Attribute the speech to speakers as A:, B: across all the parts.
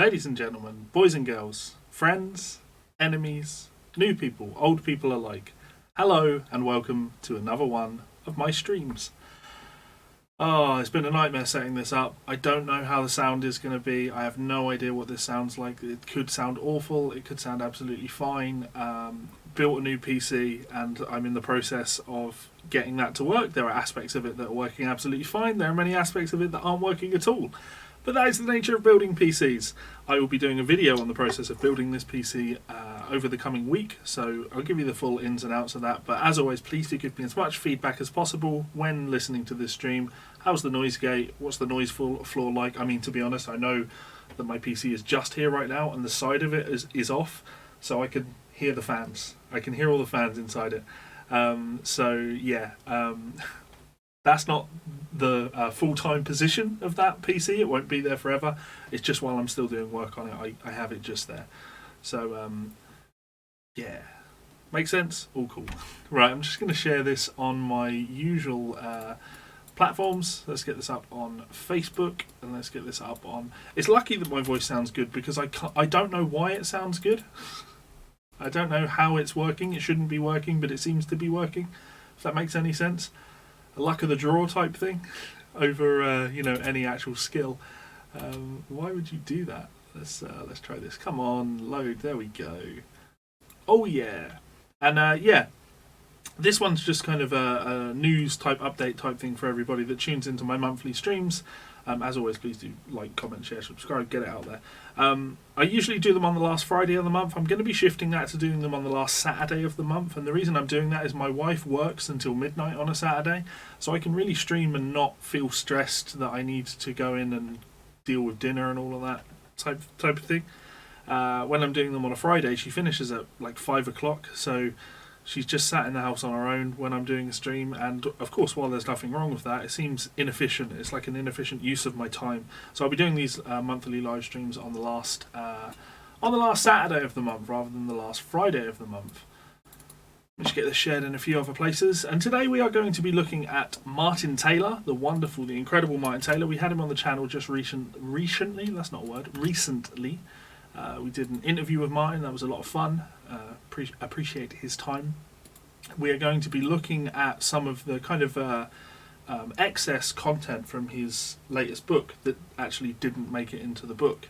A: Ladies and gentlemen, boys and girls, friends, enemies, new people, old people alike, hello and welcome to another one of my streams. Oh, it's been a nightmare setting this up. I don't know how the sound is going to be. I have no idea what this sounds like. It could sound awful. It could sound absolutely fine. Built a new PC and I'm in the process of getting that to work. There are aspects of it that are working absolutely fine. There are many aspects of it that aren't working at all. But that is the nature of building PCs. I will be doing a video on the process of building this PC over the coming week, so I'll give you the full ins and outs of that. But as always, please do give me as much feedback as possible when listening to this stream. How's the noise gate? What's the noise floor like? I mean, to be honest, I know that my PC is just here right now and the side of it is off, so I can hear the fans. I can hear all the fans inside it. That's not the full-time position of that PC. It won't be there forever. It's just while I'm still doing work on it, I have it just there. So, yeah. Makes sense? All cool. Right, I'm just going to share this on my usual platforms. Let's get this up on Facebook, and let's get this up on... It's lucky that my voice sounds good, because I don't know why it sounds good. I don't know how it's working. It shouldn't be working, but it seems to be working, if that makes any sense. A luck of the draw type thing over any actual skill. Why would you do that? Let's try this. Come on, load. There we go. Oh yeah, and this one's just kind of a news type update type thing for everybody that tunes into my monthly streams. As always, please do like, comment, share, subscribe, get it out there. I usually do them on the last Friday of the month. I'm going to be shifting that to doing them on the last Saturday of the month, and the reason I'm doing that is my wife works until midnight on a Saturday, so I can really stream and not feel stressed that I need to go in and deal with dinner and all of that type of thing. When I'm doing them on a Friday, she finishes at like 5 o'clock, so she's just sat in the house on her own when I'm doing a stream, and of course, while there's nothing wrong with that, it seems inefficient. It's like an inefficient use of my time. So I'll be doing these monthly live streams on the last Saturday of the month rather than the last Friday of the month. Let's get this shared in a few other places. And today we are going to be looking at Martin Taylor, the wonderful, the incredible Martin Taylor. We had him on the channel just recently. That's not a word. Recently. We did an interview with Martin. That was a lot of fun. Appreciate his time. We are going to be looking at some of the kind of excess content from his latest book that actually didn't make it into the book.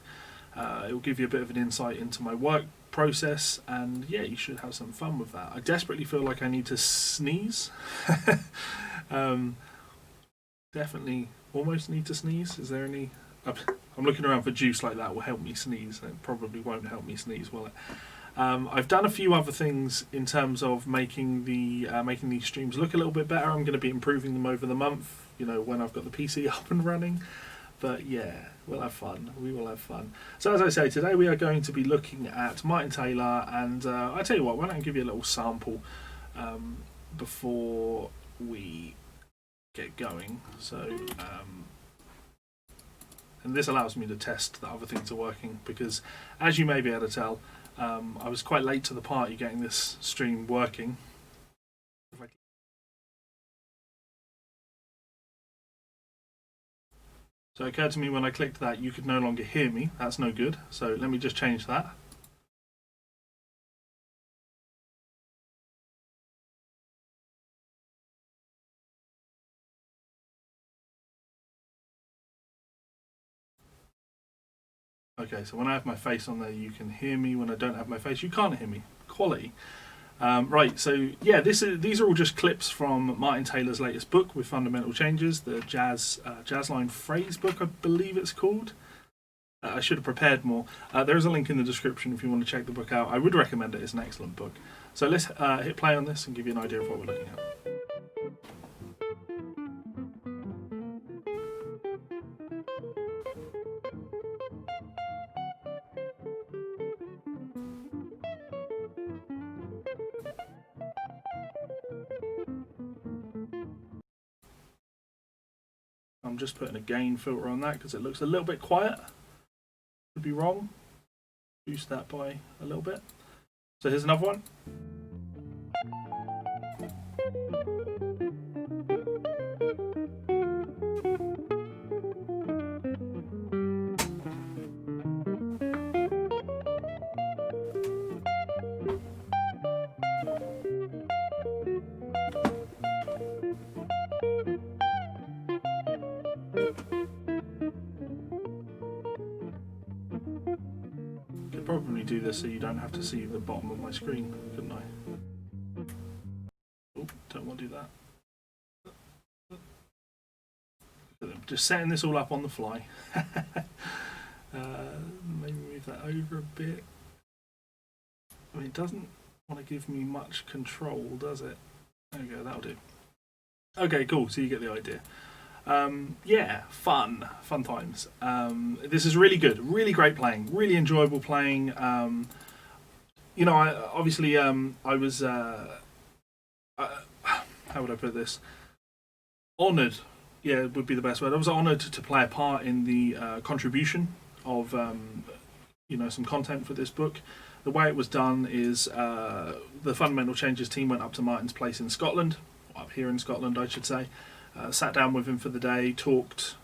A: It will give you a bit of an insight into my work process, and yeah, you should have some fun with that. I desperately feel like I need to sneeze. Definitely almost need to sneeze. Is there any... I'm looking around for juice like that will help me sneeze. It probably won't help me sneeze, will it? I've done a few other things in terms of making these streams look a little bit better. I'm going to be improving them over the month, when I've got the PC up and running. But yeah, we'll have fun. We will have fun. So as I say, today we are going to be looking at Martin Taylor, and I tell you what, why don't I give you a little sample before we get going. So, and this allows me to test that other things are working, because as you may be able to tell, I was quite late to the party getting this stream working. So it occurred to me when I clicked that you could no longer hear me. That's no good. So let me just change that. Okay, so when I have my face on there, you can hear me. When I don't have my face, you can't hear me. Quality. Right, so yeah, these are all just clips from Martin Taylor's latest book with fundamental changes, the Jazzline Phrase book, I believe it's called. I should have prepared more. There is a link in the description if you want to check the book out. I would recommend it. It's an excellent book. So let's hit play on this and give you an idea of what we're looking at. I'm just putting a gain filter on that because it looks a little bit quiet. Could be wrong. Boost that by a little bit. So here's another one. probably do this so you don't have to see the bottom of my screen, couldn't I? Oh, don't want to do that. Just setting this all up on the fly. Maybe move that over a bit. I mean, it doesn't want to give me much control, does it? There we go, that'll do. Okay, cool, so you get the idea. Yeah, fun times. This is really good, really great playing, really enjoyable playing. You know, I was, how would I put this? Honoured, yeah, would be the best word. I was honoured to play a part in the contribution of, you know, some content for this book. The way it was done is the Fundamental Changes team went up to Martin's place in Scotland, up here in Scotland, I should say. Sat down with him for the day, talked,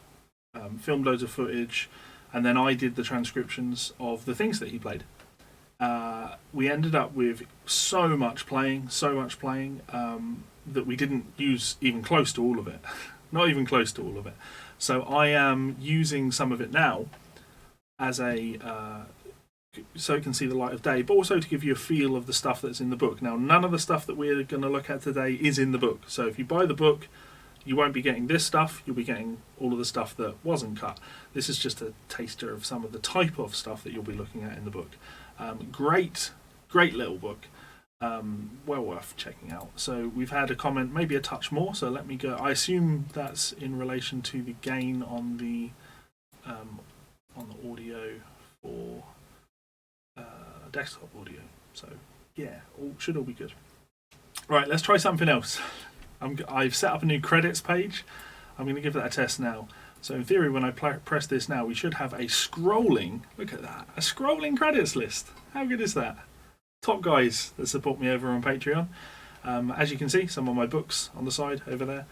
A: filmed loads of footage, and then I did the transcriptions of the things that he played. We ended up with so much playing, that we didn't use even close to all of it. Not even close to all of it. So I am using some of it now as a so it can see the light of day, but also to give you a feel of the stuff that's in the book. Now, none of the stuff that we're going to look at today is in the book. So if you buy the book, you won't be getting this stuff, you'll be getting all of the stuff that wasn't cut. This is just a taster of some of the type of stuff that you'll be looking at in the book. Great little book. Well worth checking out. So we've had a comment, maybe a touch more, so let me go. I assume that's in relation to the gain on the audio for desktop audio. So yeah, should all be good. Right, let's try something else. I've set up a new credits page. I'm going to give that a test now. So in theory, when I press this now, we should have a scrolling, look at that, a scrolling credits list. How good is that? Top guys that support me over on Patreon. As you can see, some of my books on the side over there.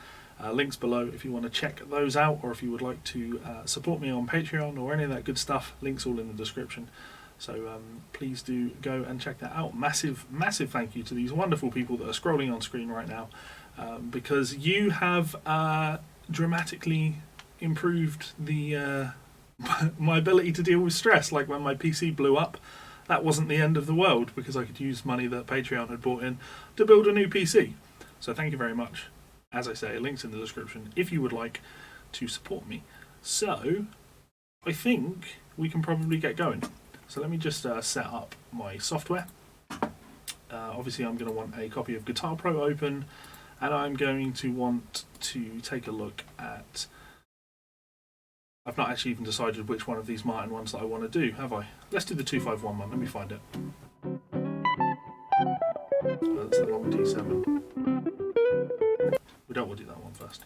A: Links below if you want to check those out, or if you would like to support me on Patreon or any of that good stuff. Links all in the description. So please do go and check that out. Massive thank you to these wonderful people that are scrolling on screen right now, because you have dramatically improved the my ability to deal with stress. Like when my PC blew up, that wasn't the end of the world, because I could use money that Patreon had brought in to build a new PC. So thank you very much. As I say, links in the description if you would like to support me. So I think we can probably get going. So let me just set up my software. Obviously I'm going to want a copy of Guitar Pro open, and I'm going to want to take a look at... I've not actually even decided which one of these Martin ones that I want to do, have I? Let's do the 251 one, let me find it. So that's the long D7. We don't want to do that one first.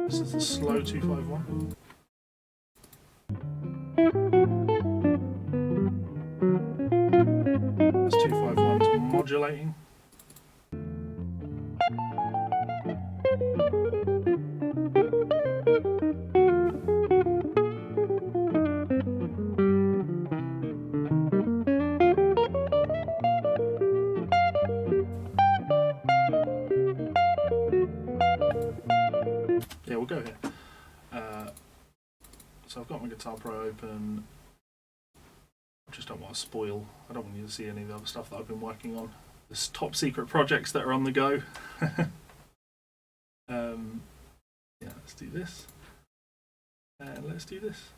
A: This is the slow 251. That's 251's modulating. Yeah, we'll go here. So I've got my Guitar Pro open. I just don't want to spoil. I don't want you to see any of the other stuff that I've been working on. There's top secret projects that are on the go. Yeah, let's do this. And let's do this.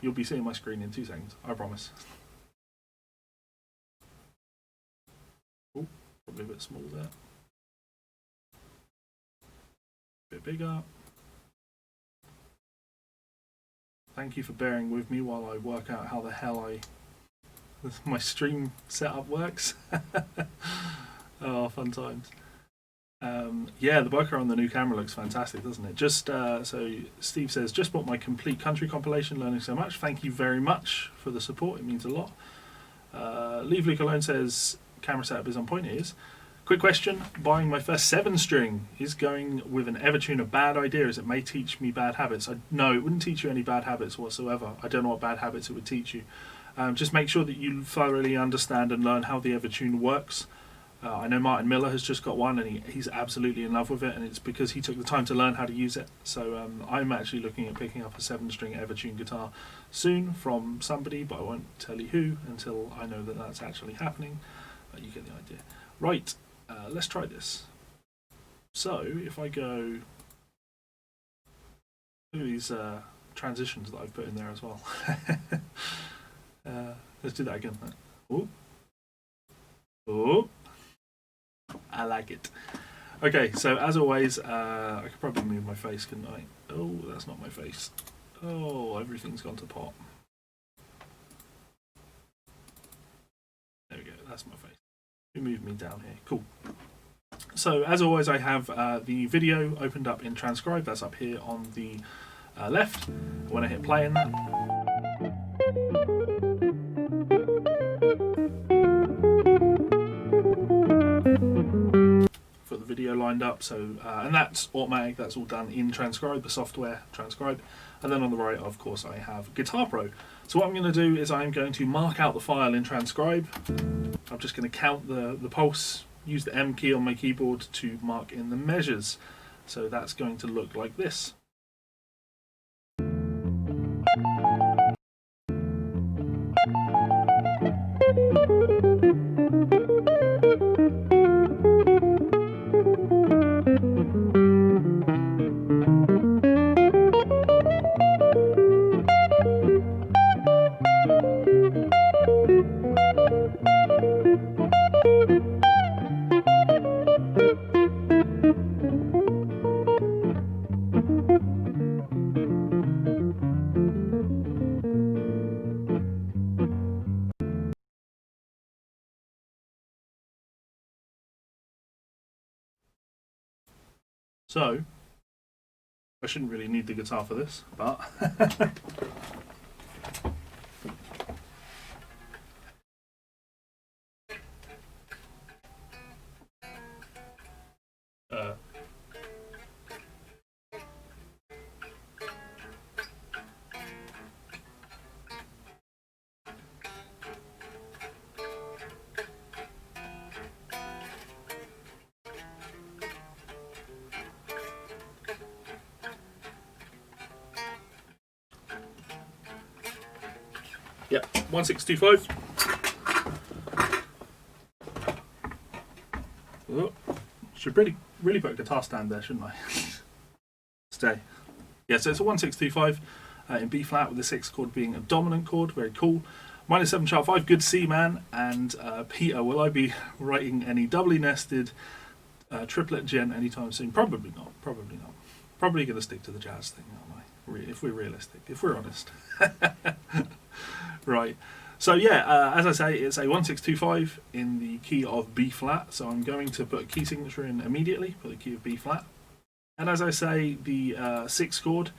A: You'll be seeing my screen in 2 seconds, I promise. Oh, probably a bit small there. A bit bigger. Thank you for bearing with me while I work out how the hell my stream setup works. Oh, fun times. Yeah, the bokeh on the new camera looks fantastic, doesn't it? Just so Steve says, just bought my complete country compilation, learning so much. Thank you very much for the support, it means a lot. Leave Luke Alone says, camera setup is on point. It is. Quick question, buying my first 7-string, is going with an Evertune a bad idea, as it may teach me bad habits? No, it wouldn't teach you any bad habits whatsoever. I don't know what bad habits it would teach you. Just make sure that you thoroughly understand and learn how the Evertune works. I know Martin Miller has just got one, and he's absolutely in love with it, and it's because he took the time to learn how to use it. So I'm actually looking at picking up a 7-string Evertune guitar soon from somebody, but I won't tell you who until I know that that's actually happening. You get the idea. Right, let's try this. So if I go... Look at these transitions that I've put in there as well. Let's do that again. Oh. Oh. I like it. Okay, so as always, I could probably move my face, couldn't I? Oh, that's not my face. Oh, everything's gone to pot. There we go, that's my face. You move me down here. Cool. So as always, I have the video opened up in Transcribe. That's up here on the left. When I hit play in that, got the video lined up, so and that's automatic, that's all done in Transcribe, the software Transcribe. And then on the right, of course, I have Guitar Pro. So what I'm going to do is I'm going to mark out the file in Transcribe. I'm just going to count the pulse, use the M key on my keyboard to mark in the measures. So that's going to look like this. So, I shouldn't really need the guitar for this, but yep, 1625. Oh, should really put a guitar stand there, shouldn't I? Stay. Yeah, so it's a 1625 in B flat, with the 6th chord being a dominant chord. Very cool. Minor 7 sharp 5, good C, man. And Peter, will I be writing any doubly nested triplet gent anytime soon? Probably not. Probably not. Probably going to stick to the jazz thing, aren't I? If we're realistic, if we're honest. Right. So yeah, as I say, it's a 1625 in the key of B flat. So I'm going to put a key signature in immediately for the key of B flat. And as I say, the 6th chord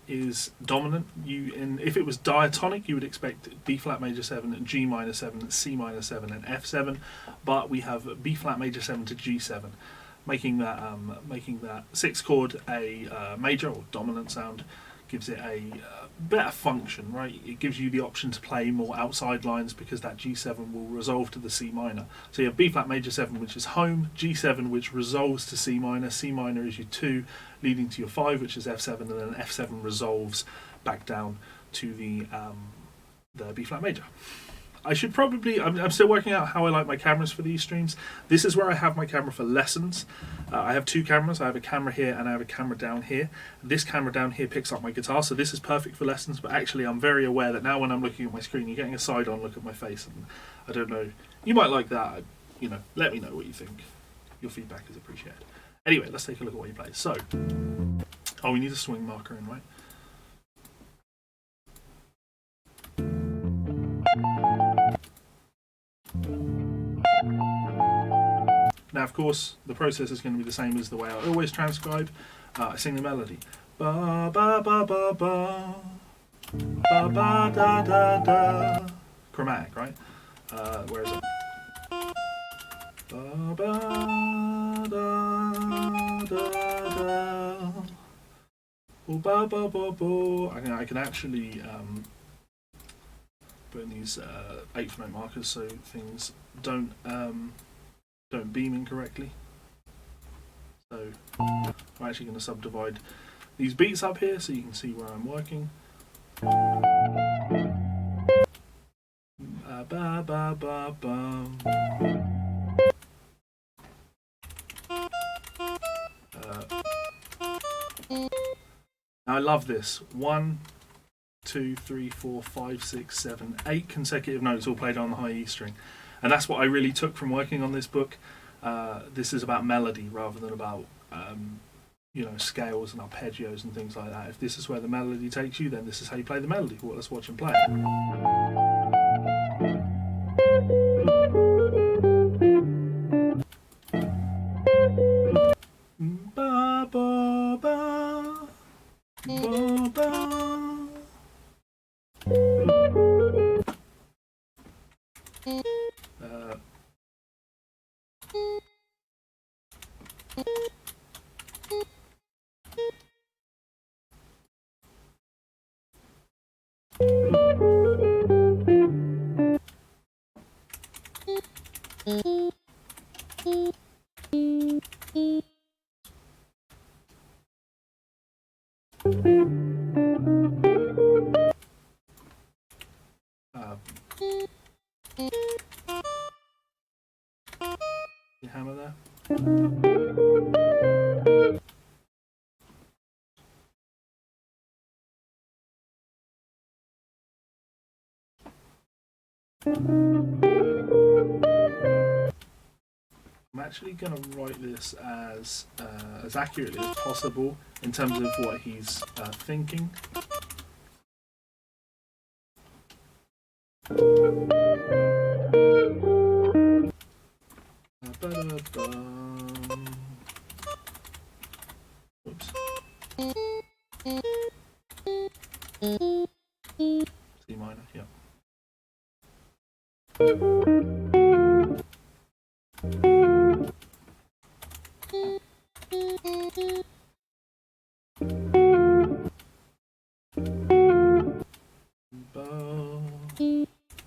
A: is dominant. If it was diatonic, you would expect B flat major 7, G minor 7, C minor 7, and F7. But we have B flat major 7 to G7, making that 6th chord a major or dominant sound. Gives it a better function, right? It gives you the option to play more outside lines because that G7 will resolve to the C minor. So you have B flat major 7, which is home, G7, which resolves to C minor is your 2, leading to your 5, which is F7, and then F7 resolves back down to the B flat major. I should probably, I'm still working out how I like my cameras for these streams. This is where I have my camera for lessons. I have 2 cameras. I have a camera here and I have a camera down here. This camera down here picks up my guitar, so this is perfect for lessons, but actually I'm very aware that now when I'm looking at my screen, you're getting a side-on look at my face, and I don't know, you might like that. You know, let me know what you think. Your feedback is appreciated. Anyway, let's take a look at what you play. So, oh, we need a swing marker in, right? Now, of course, the process is going to be the same as the way I always transcribe. I sing the melody. Ba ba ba ba ba, ba ba da da da. Chromatic, right? Where is it? Ba ba da da da. Oh, ba ba ba ba. I can actually put in these 8th note markers so things don't don't beam incorrectly. So I'm actually going to subdivide these beats up here so you can see where I'm working. Ba, ba, ba, ba. Now I love this. 1, 2, 3, 4, 5, 6, 7, 8 consecutive notes all played on the high E string. And that's what I really took from working on this book. This is about melody rather than about you know, scales and arpeggios and things like that. If this is where the melody takes you, then this is how you play the melody. Well, let's watch him play it. Ba, ba, ba, ba, ba. You hammer there. I'm actually going to write this as accurately as possible in terms of what he's thinking. Oops. C minor, yeah.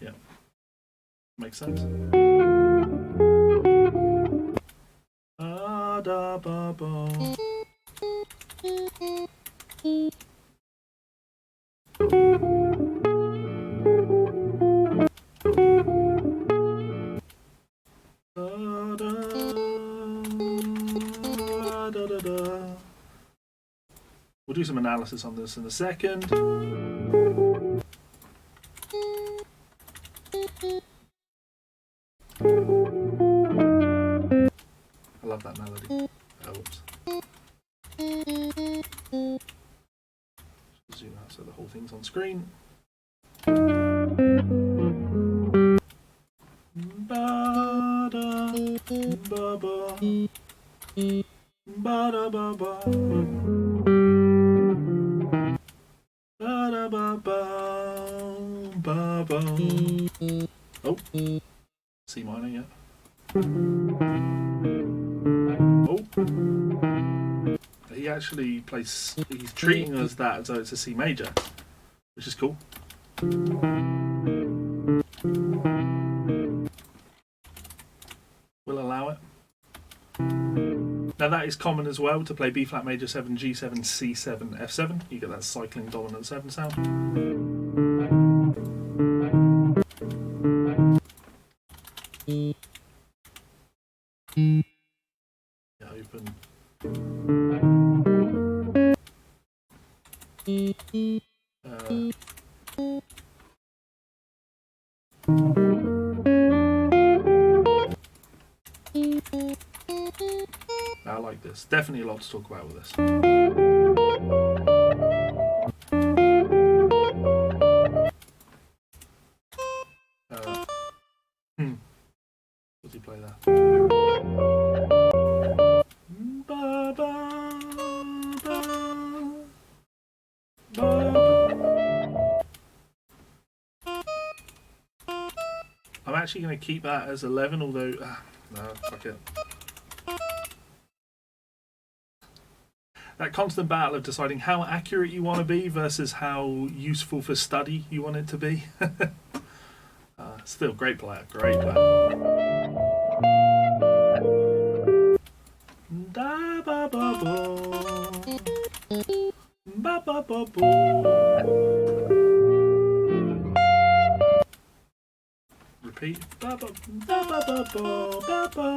A: Yeah, makes sense. Da, ba, ba. We'll do some analysis on this in a second. I love that melody. Whoops. Zoom out so the whole thing's on screen. Ba-da, ba-ba. Ba-da, ba-ba. Ba-da, ba-ba. Ba-ba. Oh, C minor, yeah. Oh, he actually plays, he's treating us that as though it's a C major, which is cool. We'll allow it. Now that is common as well to play B flat major 7, G7, C7, F7. You get that cycling dominant 7 sound. Yeah, open. I like this. Definitely a lot to talk about with this. What's he play there? Ba, ba, ba, ba. I'm actually going to keep that as 11, although no, fuck it. That constant battle of deciding how accurate you want to be versus how useful for study you want it to be. Still great player, great player. ba ba ba ba. Repeat. Ba ba ba ba ba ba ba.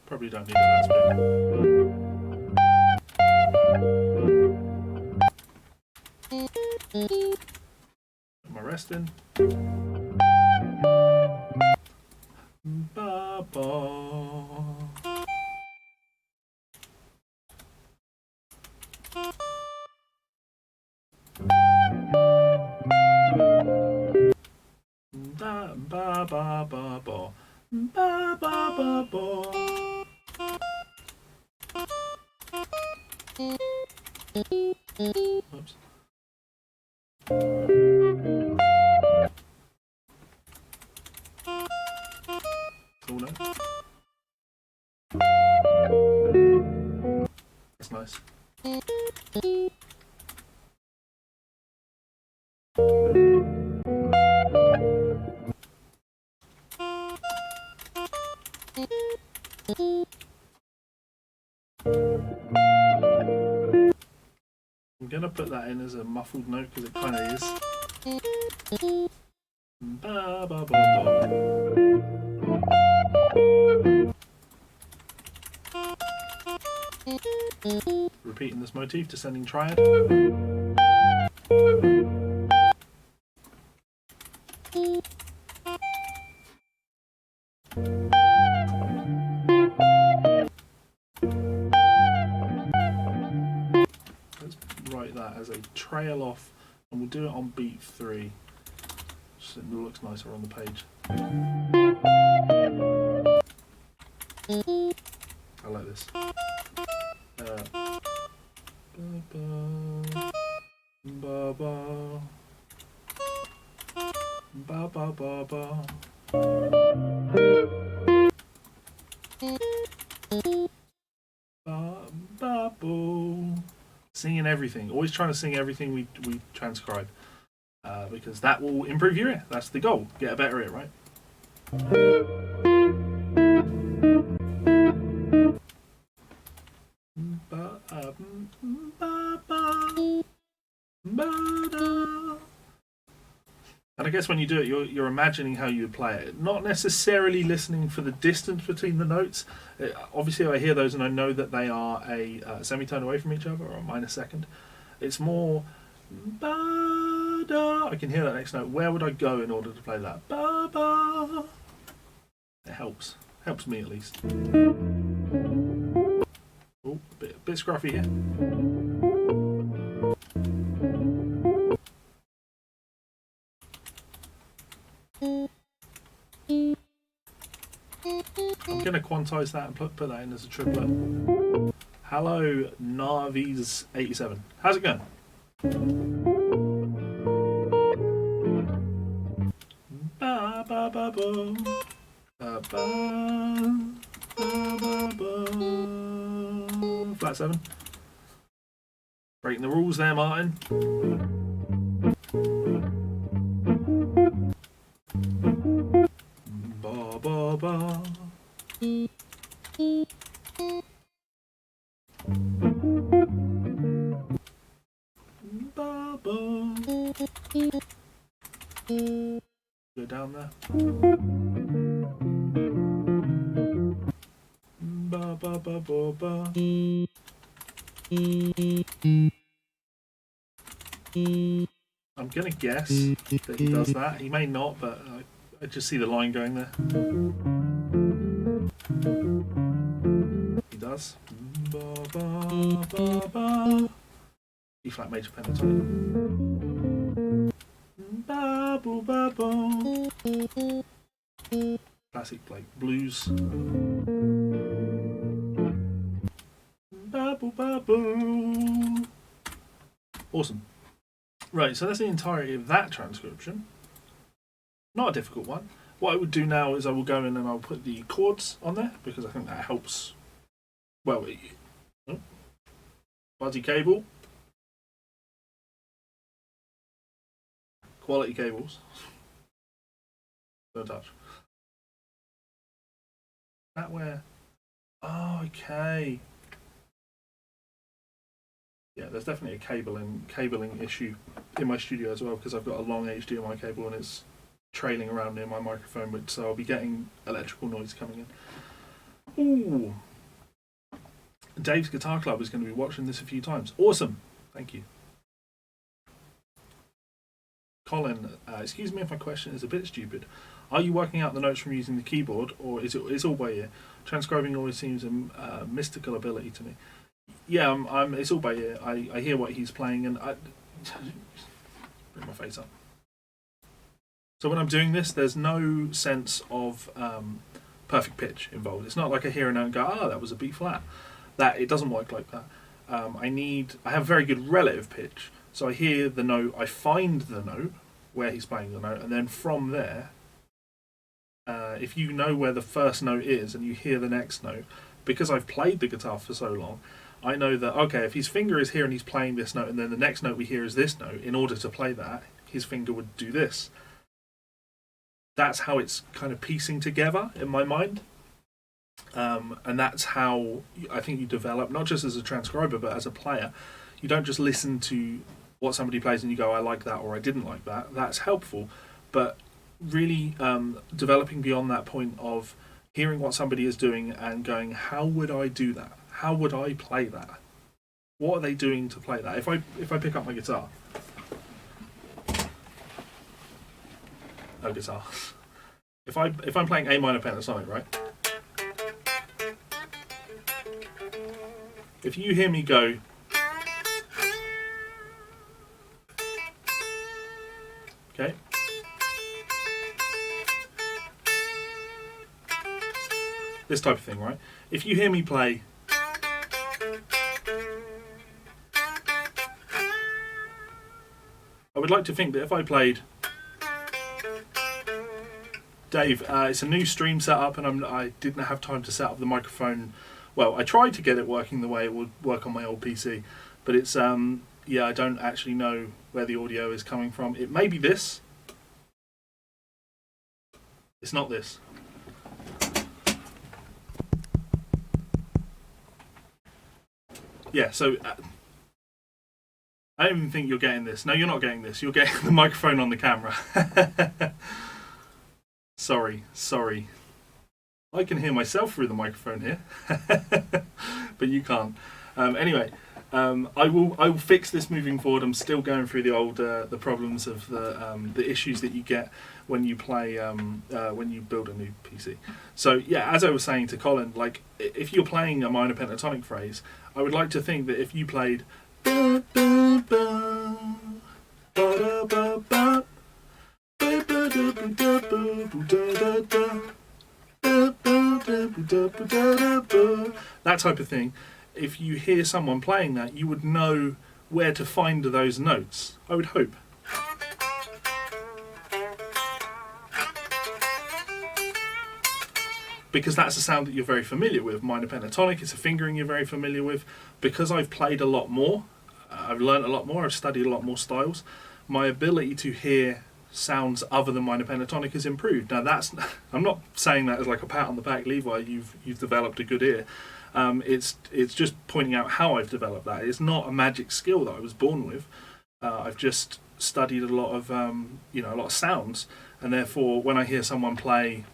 A: Probably don't need it that speed. Am I resting? Ba ba. Ba ba ba ba ba. Ba ba ba ba. Oops. Cool note. That's nice. I'm going to put that in as a muffled note because it kind of is. Ba, ba, ba, ba. Repeating this motif, descending triad. Let's write that as a trail off, and we'll do it on beat 3. So it looks nicer on the page. I like this. Ba ba ba ba ba ba. Ba ba boo. Singing everything. Always trying to sing everything we transcribe. Because that will improve your ear. That's the goal. Get a better ear, right? And I guess when you do it, you're imagining how you would play it, not necessarily listening for the distance between the notes. Obviously, I hear those and I know that they are a semitone away from each other or a minor second. It's more ba da. I can hear that next note. Where would I go in order to play that? Ba ba. It helps. Helps me at least. Oh, a bit scruffy here. I'm going to quantize that and put that in as a triplet. Hello, Navi's87. How's it going? Ba ba ba ba. Ba ba ba ba. Flat 7. Breaking the rules there, Martin. Ba ba ba. Ba ba. Go down there. Ba ba ba ba ba. I'm gonna guess that he does that. He may not, but I just see the line going there. He does. Ba ba ba ba. E flat major pentatonic. Ba boo ba boo. Classic like blues. Ba boo ba boo. Awesome. Right, so that's the entirety of that transcription. Not a difficult one. What I would do now is I will go in and I'll put the chords on there because I think that helps. Well, fuzzy cable. Quality cables. Don't touch. That where Oh, okay. Yeah, there's definitely a cabling issue in my studio as well, because I've got a long HDMI cable and it's trailing around near my microphone, so I'll be getting electrical noise coming in. Ooh. Dave's Guitar Club is going to be watching this a few times. Awesome. Thank you. Colin, excuse me if my question is a bit stupid. Are you working out the notes from using the keyboard, or is it's all by ear? Transcribing always seems a mystical ability to me. Yeah, it's all by ear. I hear what he's playing, and I bring my face up. So when I'm doing this, there's no sense of perfect pitch involved. It's not like I hear a note and go, "Ah, that was a B flat." That it doesn't work like that. I have very good relative pitch, so I hear the note, I find the note where he's playing the note, and then from there, if you know where the first note is and you hear the next note, because I've played the guitar for so long, I know that, okay, if his finger is here and he's playing this note, and then the next note we hear is this note, in order to play that, his finger would do this. That's how it's kind of piecing together in my mind. And that's how I think you develop, not just as a transcriber, but as a player. You don't just listen to what somebody plays and you go, I like that or I didn't like that. That's helpful. But really developing beyond that point of hearing what somebody is doing and going, how would I do that? How would I play that? What are they doing to play that? If I pick up my guitar, guitar. If I'm playing A minor pentatonic, right? If you hear me go, okay, this type of thing, right? If you hear me play, I would like to think that if I played, Dave, it's a new stream setup, and I didn't have time to set up the microphone. Well, I tried to get it working the way it would work on my old PC, but it's yeah, I don't actually know where the audio is coming from. It may be this. It's not this. Yeah, so I don't even think you're getting this. No, you're not getting this. You're getting the microphone on the camera. Sorry. I can hear myself through the microphone here, but you can't. Anyway, I will fix this moving forward. I'm still going through the problems of the issues that you get when you play when you build a new PC. So yeah, as I was saying to Colin, like if you're playing a minor pentatonic phrase, I would like to think that if you played that type of thing, if you hear someone playing that, you would know where to find those notes, I would hope. Because that's a sound that you're very familiar with. Minor pentatonic, it's a fingering you're very familiar with. Because I've played a lot more, I've learned a lot more, I've studied a lot more styles, my ability to hear sounds other than minor pentatonic has improved. Now that's, I'm not saying that as like a pat on the back, Levi, you've developed a good ear. It's just pointing out how I've developed that. It's not a magic skill that I was born with. I've just studied a lot of a lot of sounds, and therefore when I hear someone play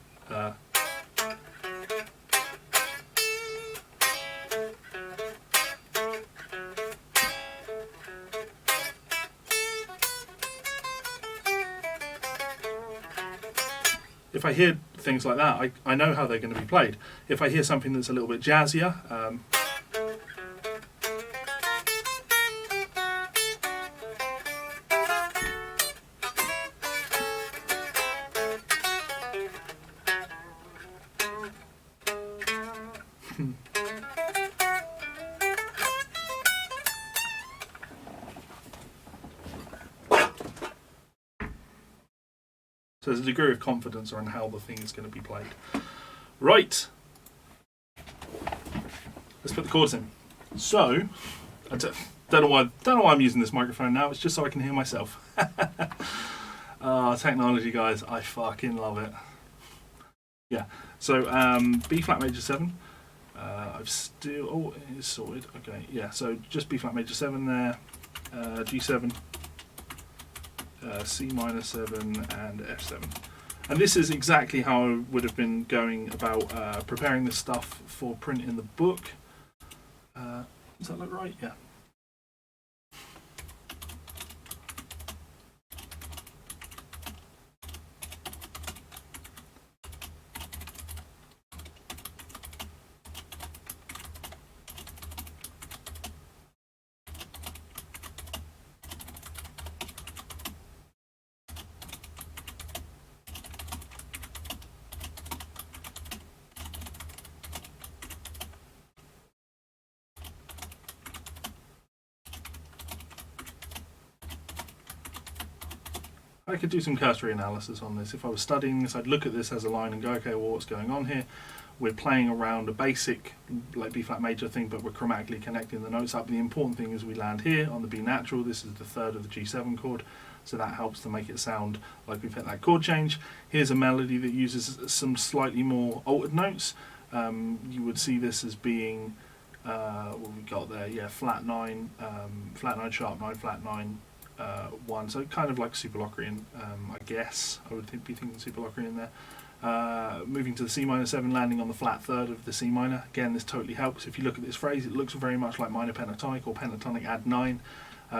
A: if I hear things like that, I know how they're going to be played. If I hear something that's a little bit jazzier, so there's a degree of confidence around how the thing is going to be played. Right. Let's put the chords in. So, I don't know why I'm using this microphone now. It's just so I can hear myself. Technology, guys. I fucking love it. Yeah. So, B flat major 7. I've still, oh, it is sorted. Okay, yeah. So just B flat major 7 there, G7, C minor 7, and F7. And this is exactly how I would have been going about preparing this stuff for print in the book. Does that look right? Yeah. I could do some cursory analysis on this. If I was studying this, I'd look at this as a line and go, okay, well, what's going on here? We're playing around a basic, like B-flat major thing, but we're chromatically connecting the notes up. The important thing is we land here on the B natural. This is the third of the G7 chord, so that helps to make it sound like we've hit that chord change. Here's a melody that uses some slightly more altered notes. You would see this as being, what we got there, yeah, flat 9, sharp 9, flat 9, 1, so kind of like Super Locrian, I guess. I would be thinking Super Locrian there. Moving to the C minor 7, landing on the flat third of the C minor. Again, this totally helps. If you look at this phrase, it looks very much like minor pentatonic or pentatonic add 9.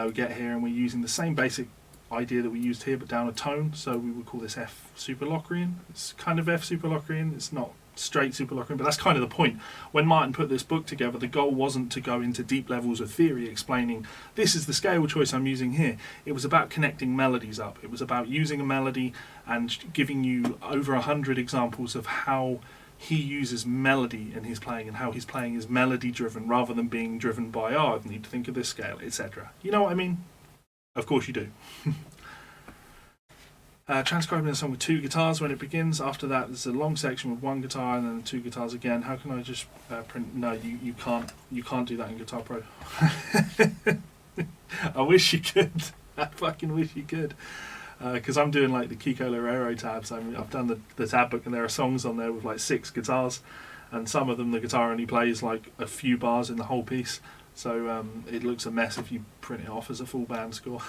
A: We get here and we're using the same basic idea that we used here, but down a tone. So we would call this F Super Locrian. It's kind of F Super Locrian. It's not straight Super Locrian, but that's kind of the point. When Martin put this book together, the goal wasn't to go into deep levels of theory explaining this is the scale choice I'm using here. It was about connecting melodies up. It was about using a melody and giving you over 100 examples of how he uses melody in his playing, and how his playing is melody driven rather than being driven by, oh, I need to think of this scale, etc. You know what I mean? Of course you do. Transcribing a song with 2 guitars when it begins. After that, there's a long section with 1 guitar and then 2 guitars again. How can I just print? No, you can't. You can't do that in Guitar Pro. I wish you could. I fucking wish you could. Because I'm doing like the Kiko Loureiro tabs. I've done the tab book, and there are songs on there with like 6 guitars, and some of them the guitar only plays like a few bars in the whole piece. So it looks a mess if you print it off as a full band score.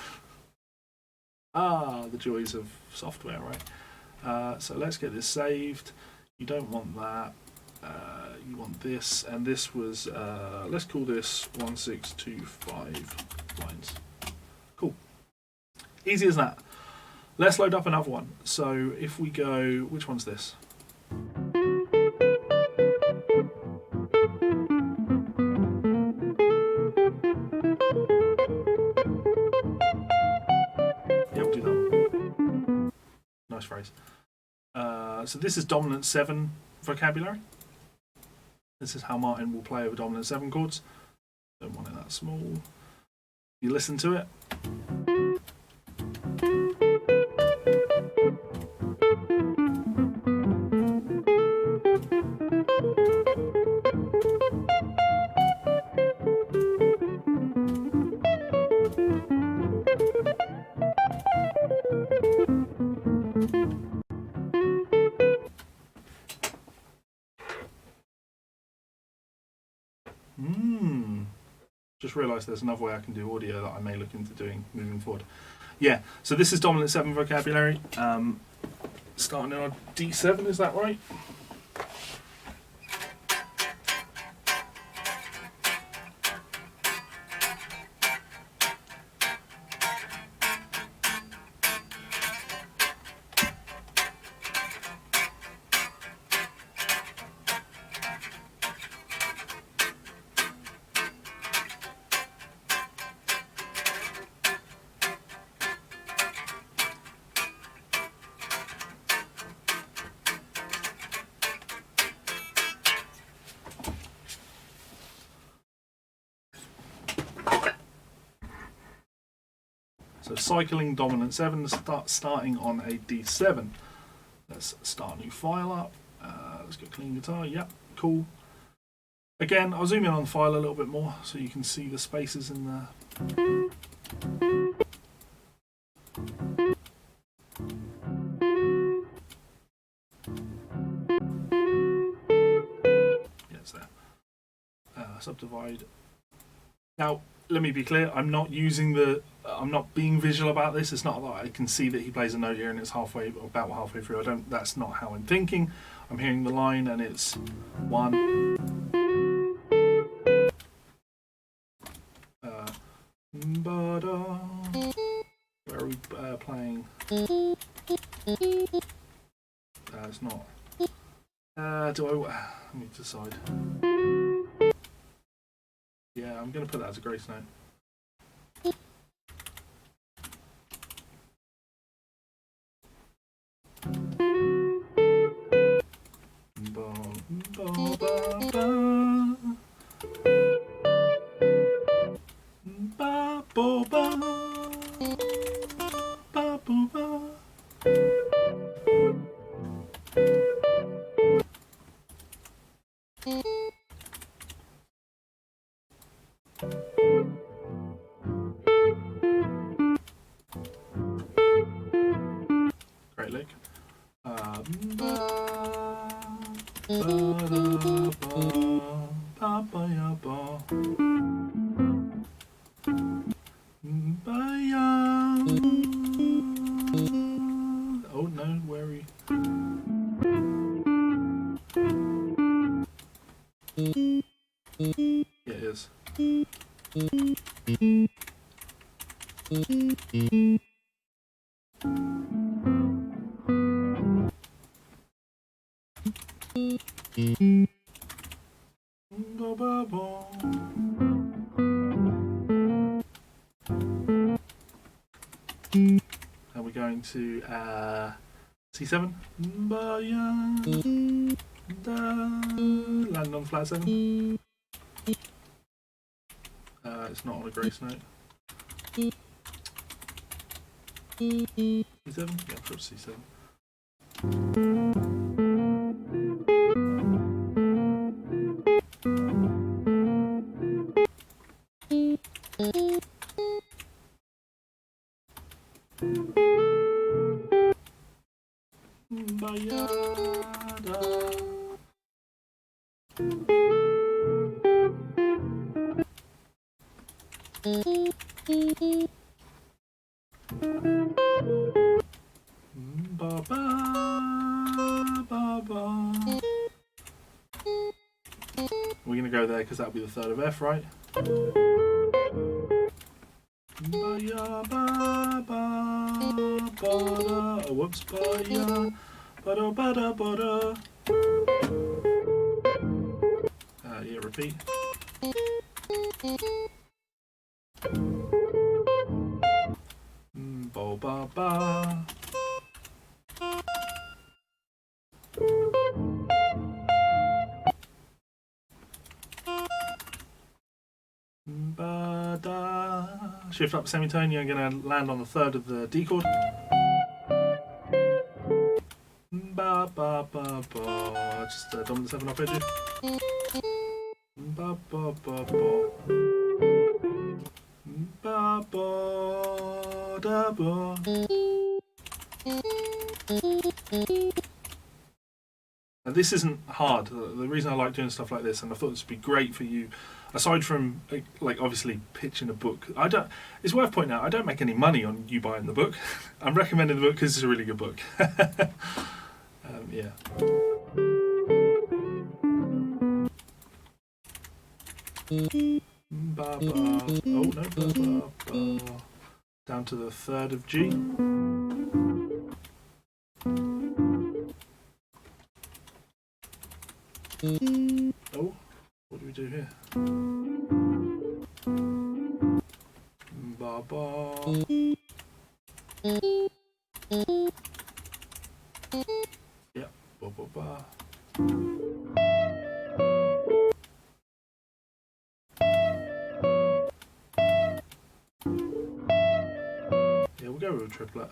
A: Ah, the joys of software, right? So let's get this saved. You don't want that. You want this, and this was, let's call this 1625 lines. Cool. Easy as that. Let's load up another one. So if we go, which one's this? Yeah, we'll do that. Nice phrase. So this is dominant 7 vocabulary. This is how Martin will play over dominant 7 chords. Don't want it that small. You listen to it. Just realised there's another way I can do audio that I may look into doing moving forward. Yeah, so this is dominant 7 vocabulary. Starting on D7, is that right? So cycling dominant 7, starting on a D7. Let's start a new file up. Let's get clean guitar. Yep, cool. Again, I'll zoom in on the file a little bit more so you can see the spaces in there. Yeah, it's there. subdivide. Now, let me be clear. I'm not being visual about this. It's not that I can see that he plays a note here and it's about halfway through. That's not how I'm thinking. I'm hearing the line and it's 1. Where are we playing? It's not. Let me decide. Yeah, I'm going to put that as a grace note. Great lick. Oh no, where are we? Yeah, it is. And we're going to C7. Land on flat 7. It's not on a grace note. C7? Yeah, for C7. We're going to go there because that'll be the third of F, right? Oh, whoops. Yeah, repeat. Ba ba ba. Ba da. Shift up semitone. You're going to land on the third of the D chord. Ba ba ba ba. Just dominant 7 arpeggio. Ba ba ba ba. Ba ba da ba. Now this isn't hard. The reason I like doing stuff like this, and I thought this would be great for you, aside from like obviously pitching a book. It's worth pointing out I don't make any money on you buying the book. I'm recommending the book because it's a really good book. Yeah. Ba, ba. Oh no, ba, ba, ba. Down to the third of G. Oh, what do we do here? Ba ba. Yep, ba ba ba. Yeah, we'll go with a triplet.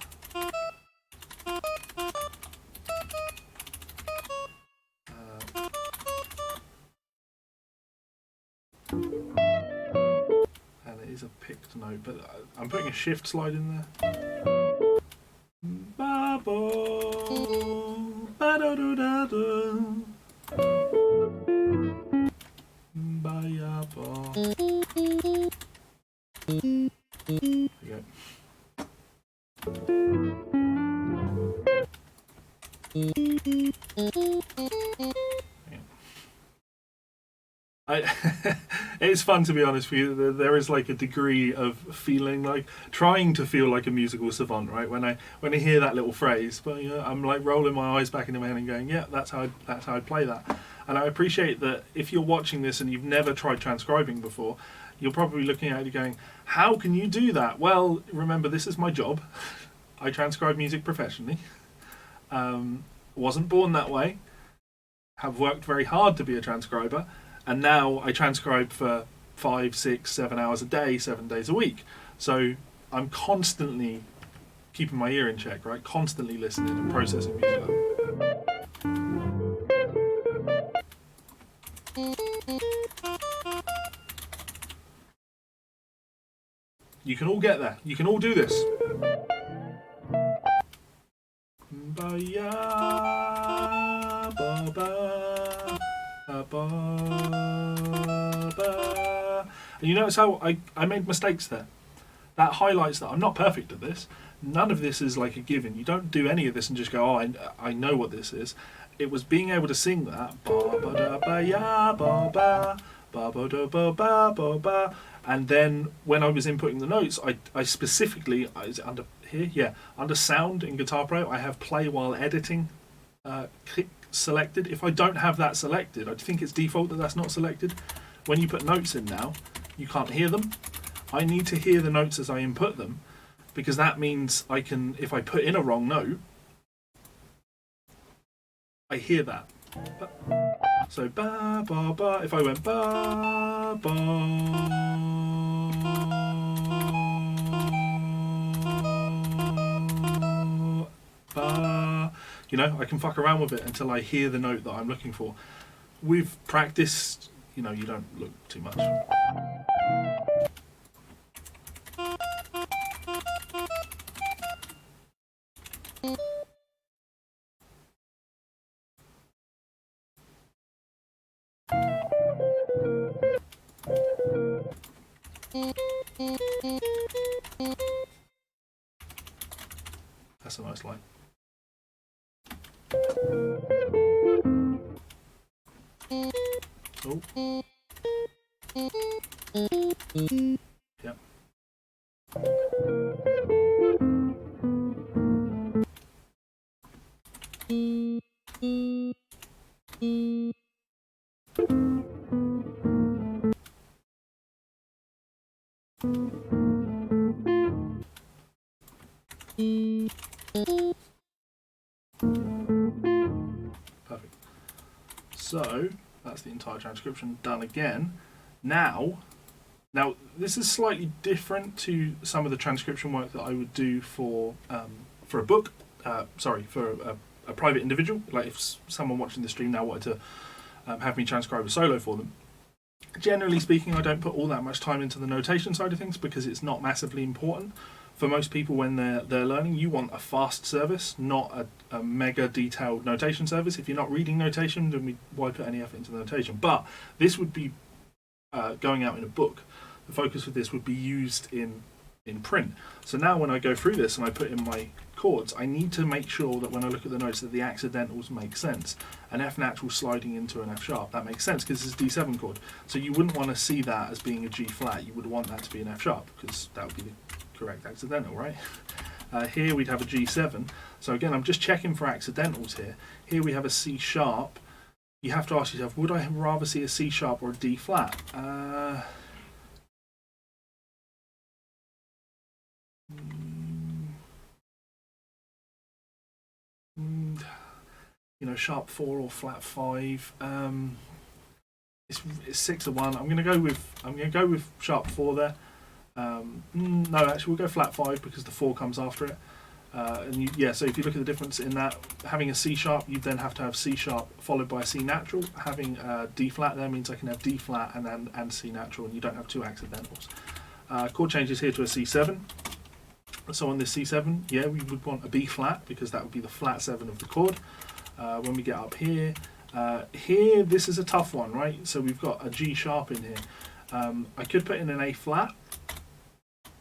A: And it is a picked note, but I'm putting a shift slide in there. Ba bo, ba da do da do. Ba ya It's fun, to be honest with you. There is like a degree of feeling like trying to feel like a musical savant, right? When I hear that little phrase, but I'm like rolling my eyes back into my head and going, yeah, that's how I play that. And I appreciate that if you're watching this and you've never tried transcribing before, you're probably looking at it going, how can you do that? Well, remember, this is my job. I transcribe music professionally. Wasn't born that way. Have worked very hard to be a transcriber. And now I transcribe for 5, 6, 7 hours a day, 7 days a week. So I'm constantly keeping my ear in check, right? Constantly listening and processing music. You can all get there. You can all do this. And you notice how I made mistakes there. That highlights that I'm not perfect at this. None of this is like a given. You don't do any of this and just go, oh, I know what this is. It was being able to sing that. And then when I was inputting the notes, I specifically, is it under here? Yeah, under sound in Guitar Pro, I have play while editing selected. If I don't have that selected, I think it's default that that's not selected. When you put notes in now, you can't hear them. I need to hear the notes as I input them, because that means I can, if I put in a wrong note, I hear that. So ba ba ba. If I went ba ba ba, I can fuck around with it until I hear the note that I'm looking for. With practice, you don't look too much. That's a nice line. Oh. Yep. Perfect. So that's the entire transcription done again. Now this is slightly different to some of the transcription work that I would do for a book. For a private individual. Like if someone watching the stream now wanted to have me transcribe a solo for them. Generally speaking, I don't put all that much time into the notation side of things because it's not massively important. For most people, when they're learning, you want a fast service, not a mega detailed notation service. If you're not reading notation, then why put any effort into the notation? But this would be going out in a book. The focus of this would be used in print. So now when I go through this and I put in my chords, I need to make sure that when I look at the notes that the accidentals make sense. An F natural sliding into an F sharp, that makes sense because it's a D7 chord. So you wouldn't want to see that as being a G flat. You would want that to be an F sharp because that would be the correct accidental, right? Here we'd have a G7. So again, I'm just checking for accidentals here. Here we have a C sharp. You have to ask yourself, would I rather see a C sharp or a D flat? Sharp 4 or flat 5. It's 6 of 1. I'm gonna go with sharp 4 there. No, actually we'll go flat 5 because the 4 comes after it. So if you look at the difference in that, having a C sharp, you then have to have C sharp followed by a C natural. Having D flat there means I can have D flat and C natural, and you don't have two accidentals. Chord changes here to a C7. So on this C7, yeah, we would want a B flat because that would be the flat 7 of the chord. When we get up here, this is a tough one, right? So we've got a G sharp in here. I could put in an A flat,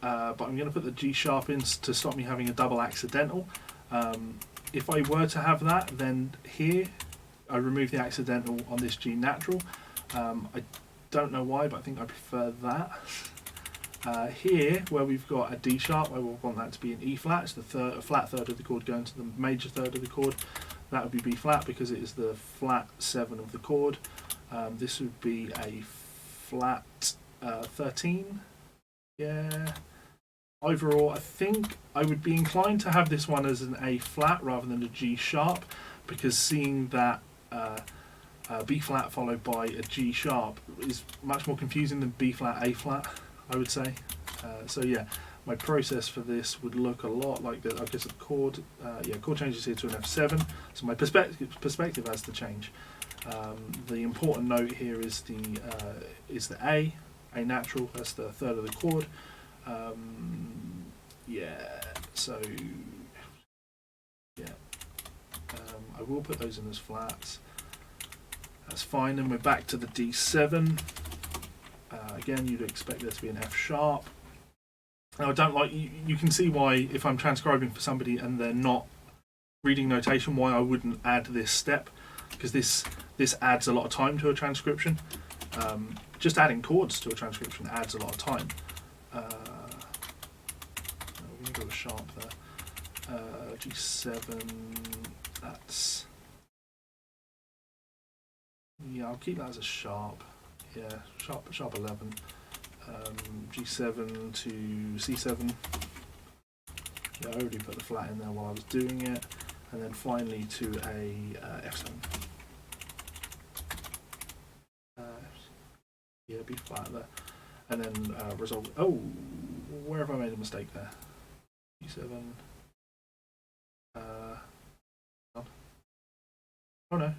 A: but I'm going to put the G sharp in to stop me having a double accidental. If I were to have that, then here I remove the accidental on this G natural. don't know why, but I think I prefer that. Here, where we've got a D sharp, I will want that to be an E flat. It's the flat third of the chord going to the major third of the chord. That would be B flat because it is the flat 7 of the chord. This would be a flat 13. Yeah. Overall, I think I would be inclined to have this one as an A flat rather than a G sharp, because seeing that B flat followed by a G sharp is much more confusing than B flat, A flat, I would say. So yeah, my process for this would look a lot like the, I guess, the chord. Chord changes here to an F7. So my perspective has to change. The important note here is the A natural. That's the third of the chord. I will put those in as flats. That's fine. Then we're back to the D7. Again, you'd expect there to be an F sharp. Now, I don't like, you can see why, if I'm transcribing for somebody and they're not reading notation, why I wouldn't add this step, because this adds a lot of time to a transcription. Just adding chords to a transcription adds a lot of time. We're going to go with sharp there. G7, that's, yeah, I'll keep that as a sharp. Yeah, sharp 11. G7 to C7. Yeah, I already put the flat in there while I was doing it. And then finally to a F7. Yeah, B flat there. And then resolve. Oh, where have I made a mistake there? G7. Oh no.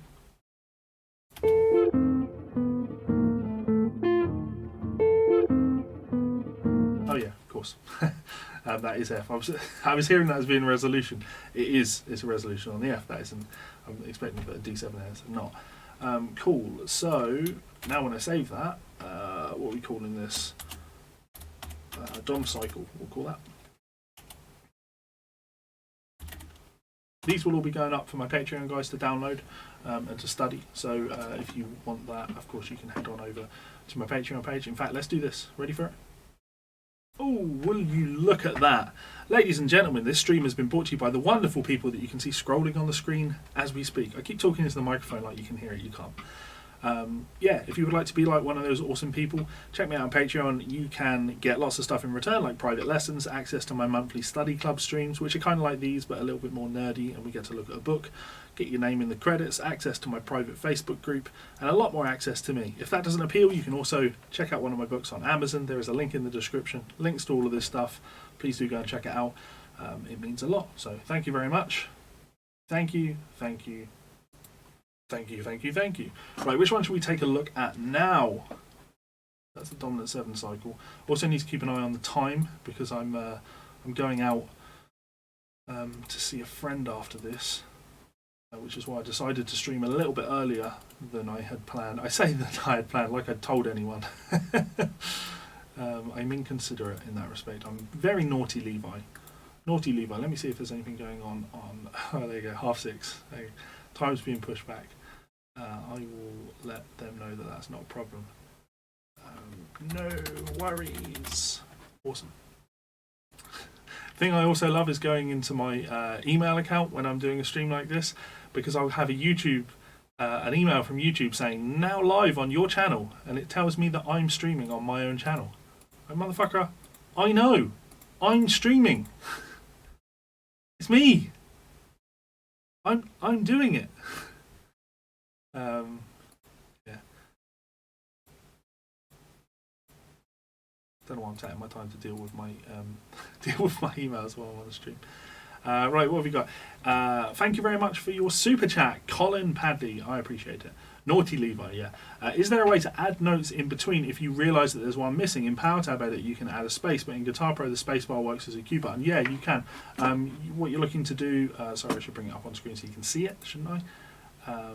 A: Oh yeah, of course. That is F. I was hearing that as being a resolution. It's a resolution on the F. That isn't. I'm expecting to put a D7 there, so not. Cool. So now when I save that, what are we calling this? DOM cycle. We'll call that. These will all be going up for my Patreon guys to download and to study. So if you want that, of course, you can head on over to my Patreon page. In fact, let's do this. Ready for it? Oh, will you look at that. Ladies and gentlemen, this stream has been brought to you by the wonderful people that you can see scrolling on the screen as we speak. I keep talking into the microphone like you can hear it, you can't. If you would like to be like one of those awesome people, check me out on Patreon. You can get lots of stuff in return, like private lessons, access to my monthly study club streams, which are kind of like these but a little bit more nerdy, and we get to look at a book, get your name in the credits, access to my private Facebook group, and a lot more access to me. If that doesn't appeal, you can also check out one of my books on Amazon. There is a link in the description, links to all of this stuff. Please do go and check it out. It means a lot. So thank you very much. Thank you. Thank you. Thank you, thank you, thank you. Right, which one should we take a look at now? That's the dominant 7 cycle. Also need to keep an eye on the time because I'm going out to see a friend after this, which is why I decided to stream a little bit earlier than I had planned. I say that I had planned like I'd told anyone. I'm inconsiderate in that respect. I'm very naughty Levi. Naughty Levi. Let me see if there's anything going on. Oh, there you go, 6:30. There you go. Time's being pushed back. I will let them know that that's not a problem. No worries. Awesome. Thing I also love is going into my email account when I'm doing a stream like this, because I'll have an email from YouTube saying now live on your channel, and it tells me that I'm streaming on my own channel. Like, motherfucker, I know, I'm streaming. It's me. I'm doing it. Yeah. Don't know why I'm taking my time to deal with my emails while I'm on the stream. Right, what have we got? Thank you very much for your super chat, Colin Padley. I appreciate it. Naughty Levi, yeah. Is there a way to add notes in between if you realise that there's one missing? In PowerTab Edit, you can add a space, but in Guitar Pro, the spacebar works as a Q button. Yeah, you can. What you're looking to do, sorry, I should bring it up on screen so you can see it, shouldn't I?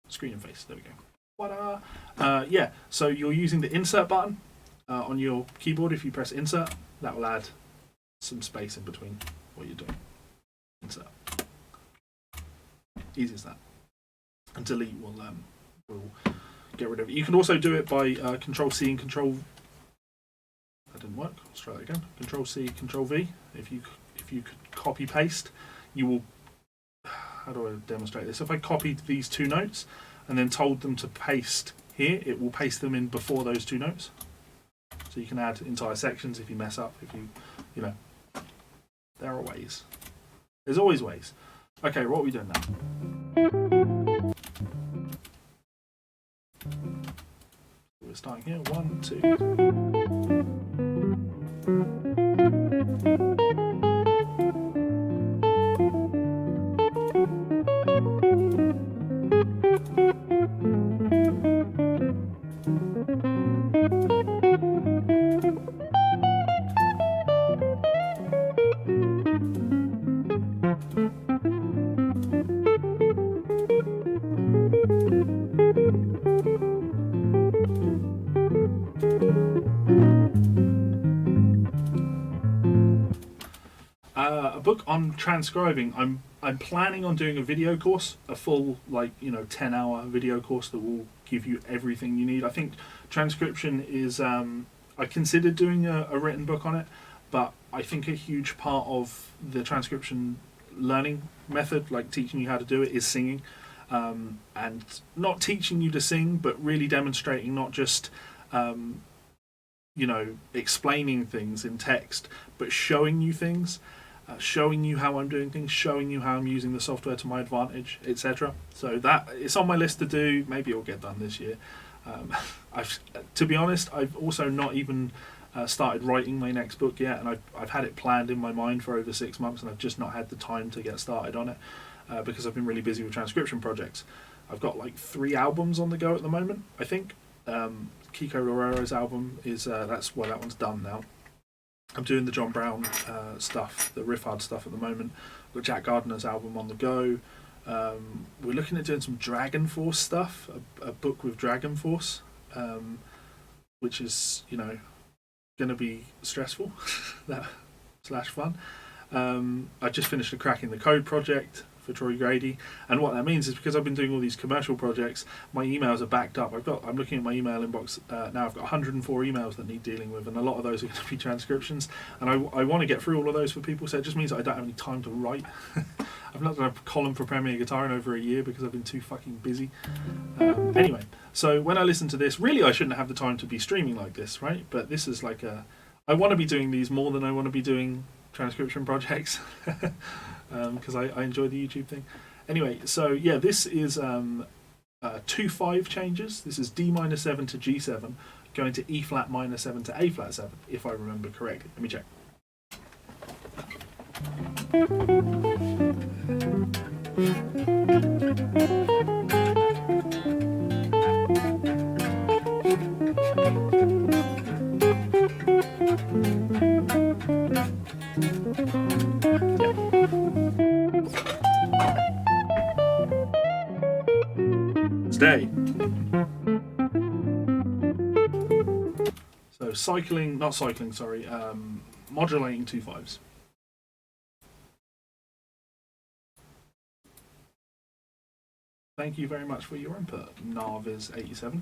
A: Screen and face, there we go. What? Yeah, so you're using the insert button on your keyboard. If you press insert, that will add some space in between what you're doing. Insert. Easy as that. And delete will get rid of it. You can also do it by Control C and Control. That didn't work. Let's try that again. Control C, Control V. If you could copy paste, you will. How do I demonstrate this? If I copied these two notes and then told them to paste here, it will paste them in before those two notes. So you can add entire sections if you mess up. If you know, there are ways. There's always ways. Okay, what are we doing now? We're starting here. 1, 2. A book on transcribing. I'm planning on doing a video course, a full 10-hour video course that will give you everything you need. I think transcription is. I considered doing a written book on it, but I think a huge part of the transcription learning method, like teaching you how to do it, is singing, and not teaching you to sing, but really demonstrating, not just explaining things in text, but showing you things. Showing you how I'm doing things, showing you how I'm using the software to my advantage, etc. So that it's on my list to do. Maybe it'll get done this year. To be honest, I've also not even started writing my next book yet, and I've had it planned in my mind for over 6 months, and I've just not had the time to get started on it because I've been really busy with transcription projects. I've got 3 albums on the go at the moment. I think Kiko Loureiro's album is that one's done now. I'm doing the John Brown stuff, the riff hard stuff at the moment. I've got Jack Gardner's album on the go. We're looking at doing some Dragon Force stuff, a book with Dragon Force, which is, going to be stressful / fun. I just finished a Cracking the Code project for Troy Grady, and what that means is because I've been doing all these commercial projects, my emails are backed up. I'm looking at my email inbox now. I've got 104 emails that need dealing with, and a lot of those are going to be transcriptions, and I want to get through all of those for people, so it just means that I don't have any time to write. I've not done a column for Premier Guitar in over a year because I've been too fucking busy. Anyway, so when I listen to this, really I shouldn't have the time to be streaming like this, right? But this is I want to be doing these more than I want to be doing transcription projects. Because I enjoy the YouTube thing. Anyway, so yeah, this is 2/5 changes. This is D minor 7 to G7, going to E flat minor 7 to A flat 7, if I remember correctly. Let me check. Stay. So modulating 2/5s. Thank you very much for your input, Narviz87.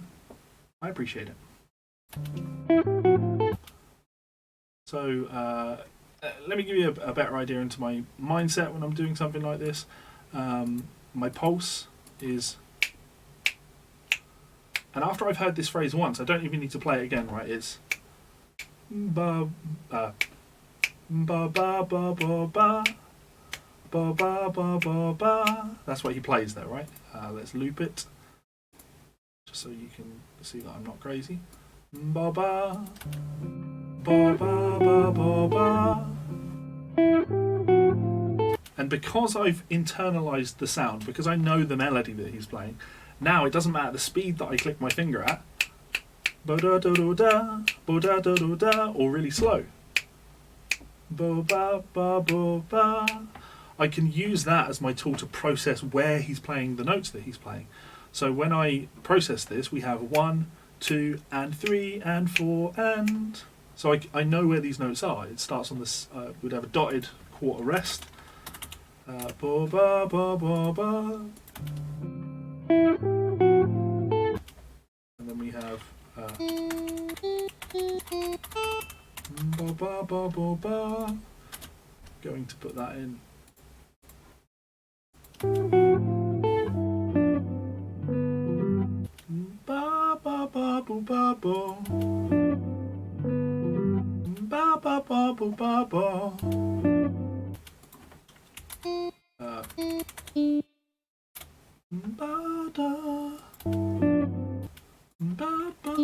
A: I appreciate it. So let me give you a better idea into my mindset when I'm doing something like this. My pulse is... And after I've heard this phrase once, I don't even need to play it again, right? It's ba ba ba ba ba ba ba ba ba ba. That's what he plays there, right? Let's loop it, just so you can see that I'm not crazy. Ba ba ba ba ba ba ba. And because I've internalized the sound, because I know the melody that he's playing, now it doesn't matter the speed that I click my finger at, ba-da-da-da-da, ba-da-da-da-da, or really slow. Ba-ba-ba-ba-ba. I can use that as my tool to process where he's playing the notes that he's playing. So when I process this, we have 1, 2, and 3, and 4, and... So I know where these notes are. It starts on this, we'd have a dotted quarter rest. Ba-ba-ba-ba-ba. Ba ba ba ba ba. Going to put that in. Ba ba ba boo ba bo. Ba ba ba boo ba bo. Ba da. Ba ba.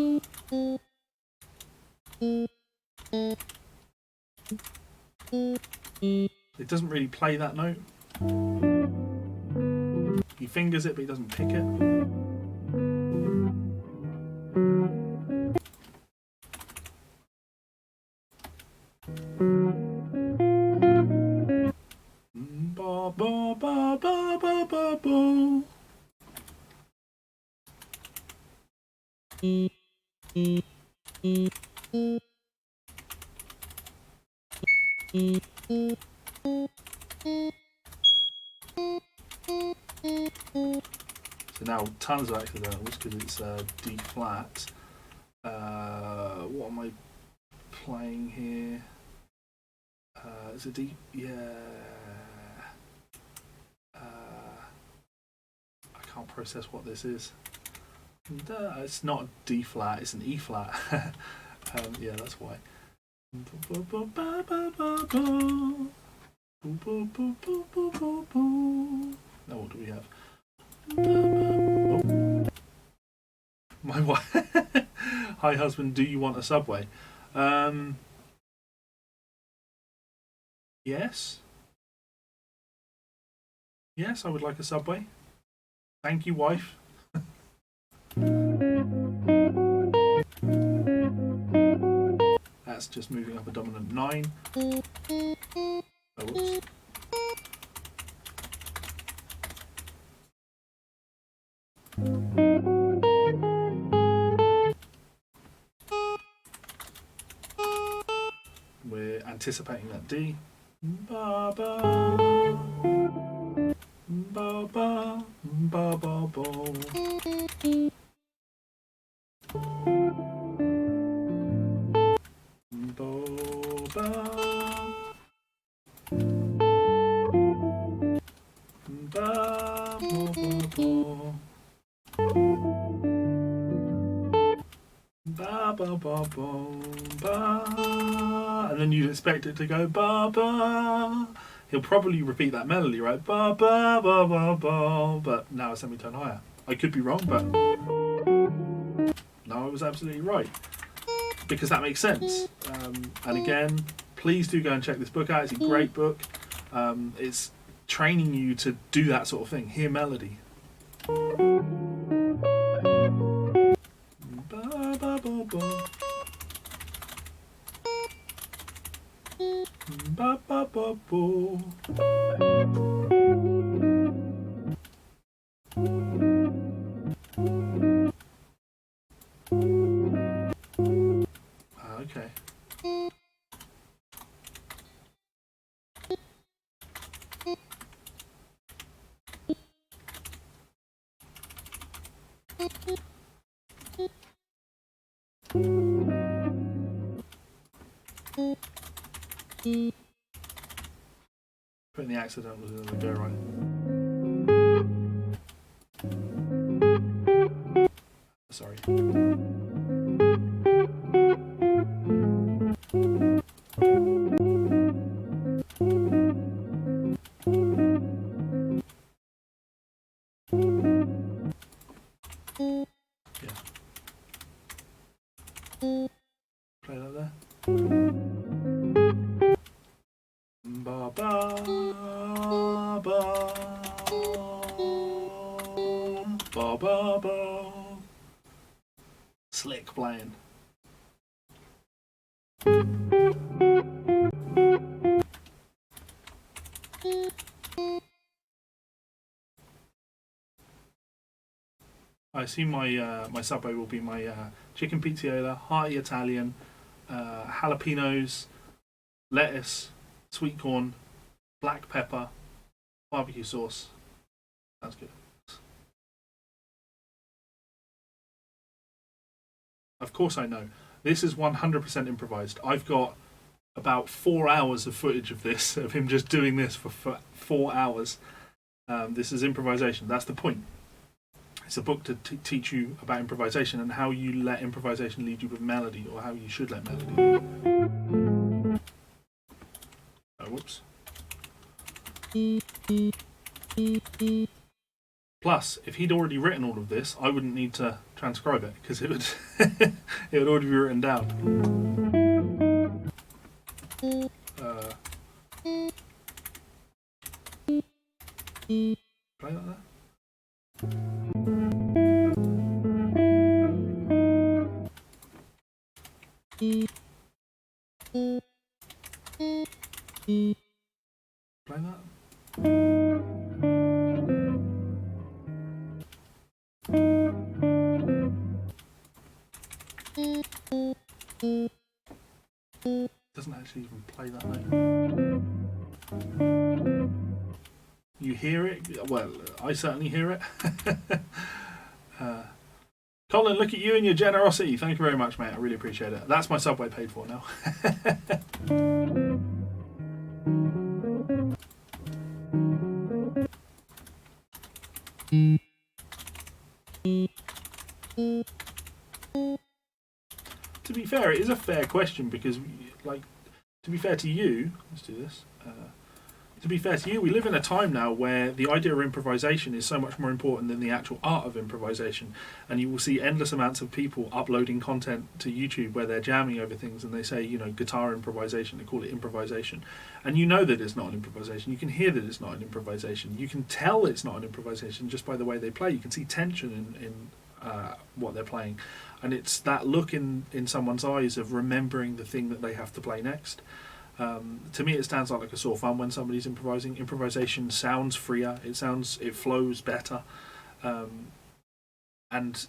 A: It doesn't really play that note. He fingers it, but he doesn't pick it. Ba ba ba ba ba ba ba. So now tons of accidentals because it's D flat. What am I playing here? Is it D? Yeah. I can't process what this is. It's not a D flat, it's an E flat. Yeah, that's why. Now what do we have? Oh. My wife. Hi husband, do you want a Subway? Yes. Yes, I would like a Subway. Thank you, wife. That's just moving up a dominant 9. Oh, whoops. We're anticipating that D. Ba ba ba ba ba ba ba. And then you'd expect it to go ba ba. He'll probably repeat that melody, right? Ba ba ba ba ba. But now a semitone higher. I could be wrong, but no, I was absolutely right because that makes sense. And again, please do go and check this book out. It's a great book. It's training you to do that sort of thing. Hear melody. Ba ba ba ba. Ba ba ba bo. Okay. Putting the accidentals in the go right. Sorry. Yeah. Play that there. Ba ba ba ba ba ba. Slick playing. I assume my Subway will be my chicken pizziola, hearty Italian, jalapenos, lettuce, sweet corn, black pepper, barbecue sauce. That's good. Of course I know. This is 100% improvised. I've got about 4 hours of footage of this, of him just doing this for 4 hours. This is improvisation. That's the point. It's a book to teach you about improvisation and how you let improvisation lead you with melody, or how you should let melody lead you. Oh, whoops. Plus, if he'd already written all of this, I wouldn't need to transcribe it, because it would it would already be written down. Play like that. Play that. Doesn't actually even play that note. You hear it? Well, I certainly hear it. Colin, look at you and your generosity. Thank you very much, mate. I really appreciate it. That's my Subway paid for now. To be fair, it is a fair question, because, like, to be fair to you, let's do this. To be fair to you, we live in a time now where the idea of improvisation is so much more important than the actual art of improvisation. And you will see endless amounts of people uploading content to YouTube where they're jamming over things and they say, you know, guitar improvisation, they call it improvisation. And you know that it's not an improvisation. You can hear that it's not an improvisation. You can tell it's not an improvisation just by the way they play. You can see tension in what they're playing. And it's that look in someone's eyes of remembering the thing that they have to play next. To me, it stands out like a sore thumb when somebody's improvising. Improvisation sounds freer. It flows better. And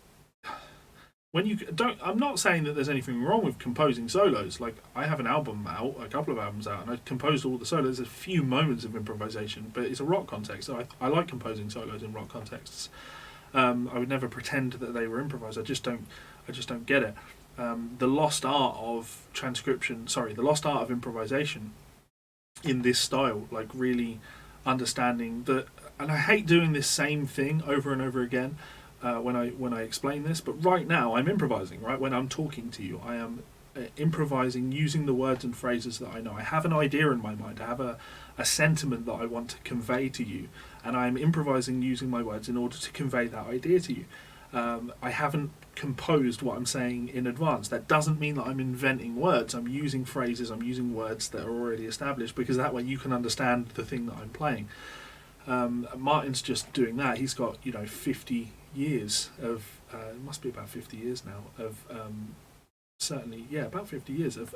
A: when you don't, I'm not saying that there's anything wrong with composing solos. Like, I have an album out, a couple of albums out, and I composed all the solos. There's a few moments of improvisation, but it's a rock context. So I like composing solos in rock contexts. I would never pretend that they were improvised. I just don't get it. The lost art of the lost art of improvisation in this style, like really understanding that. And I hate doing this same thing over and over again when I explain this, but right now I'm improvising. Right when I'm talking to you, I am improvising using the words and phrases that I know. I have an idea in my mind. I have a sentiment that I want to convey to you, and I'm improvising using my words in order to convey that idea to you. I haven't composed what I'm saying in advance. That doesn't mean that I'm inventing words. I'm using phrases, I'm using words that are already established, because that way you can understand the thing that I'm playing. Martin's just doing that. He's got 50 years of it must be about 50 years now of about 50 years of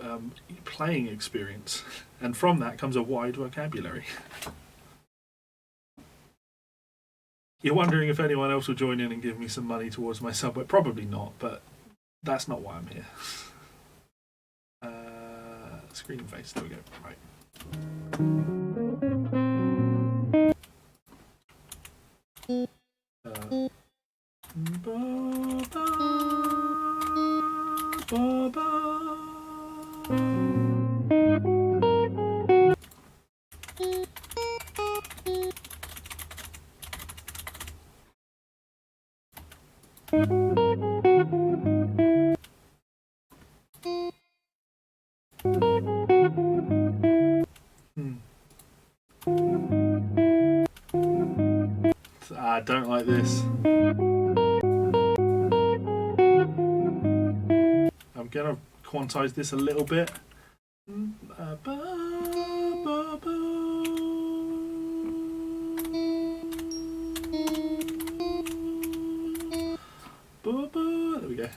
A: playing experience, and from that comes a wide vocabulary. You're wondering if anyone else will join in and give me some money towards my Subway. Probably not, but that's not why I'm here. Screen and face, there we go. Right. I don't like this. I'm going to quantize this a little bit. There we go.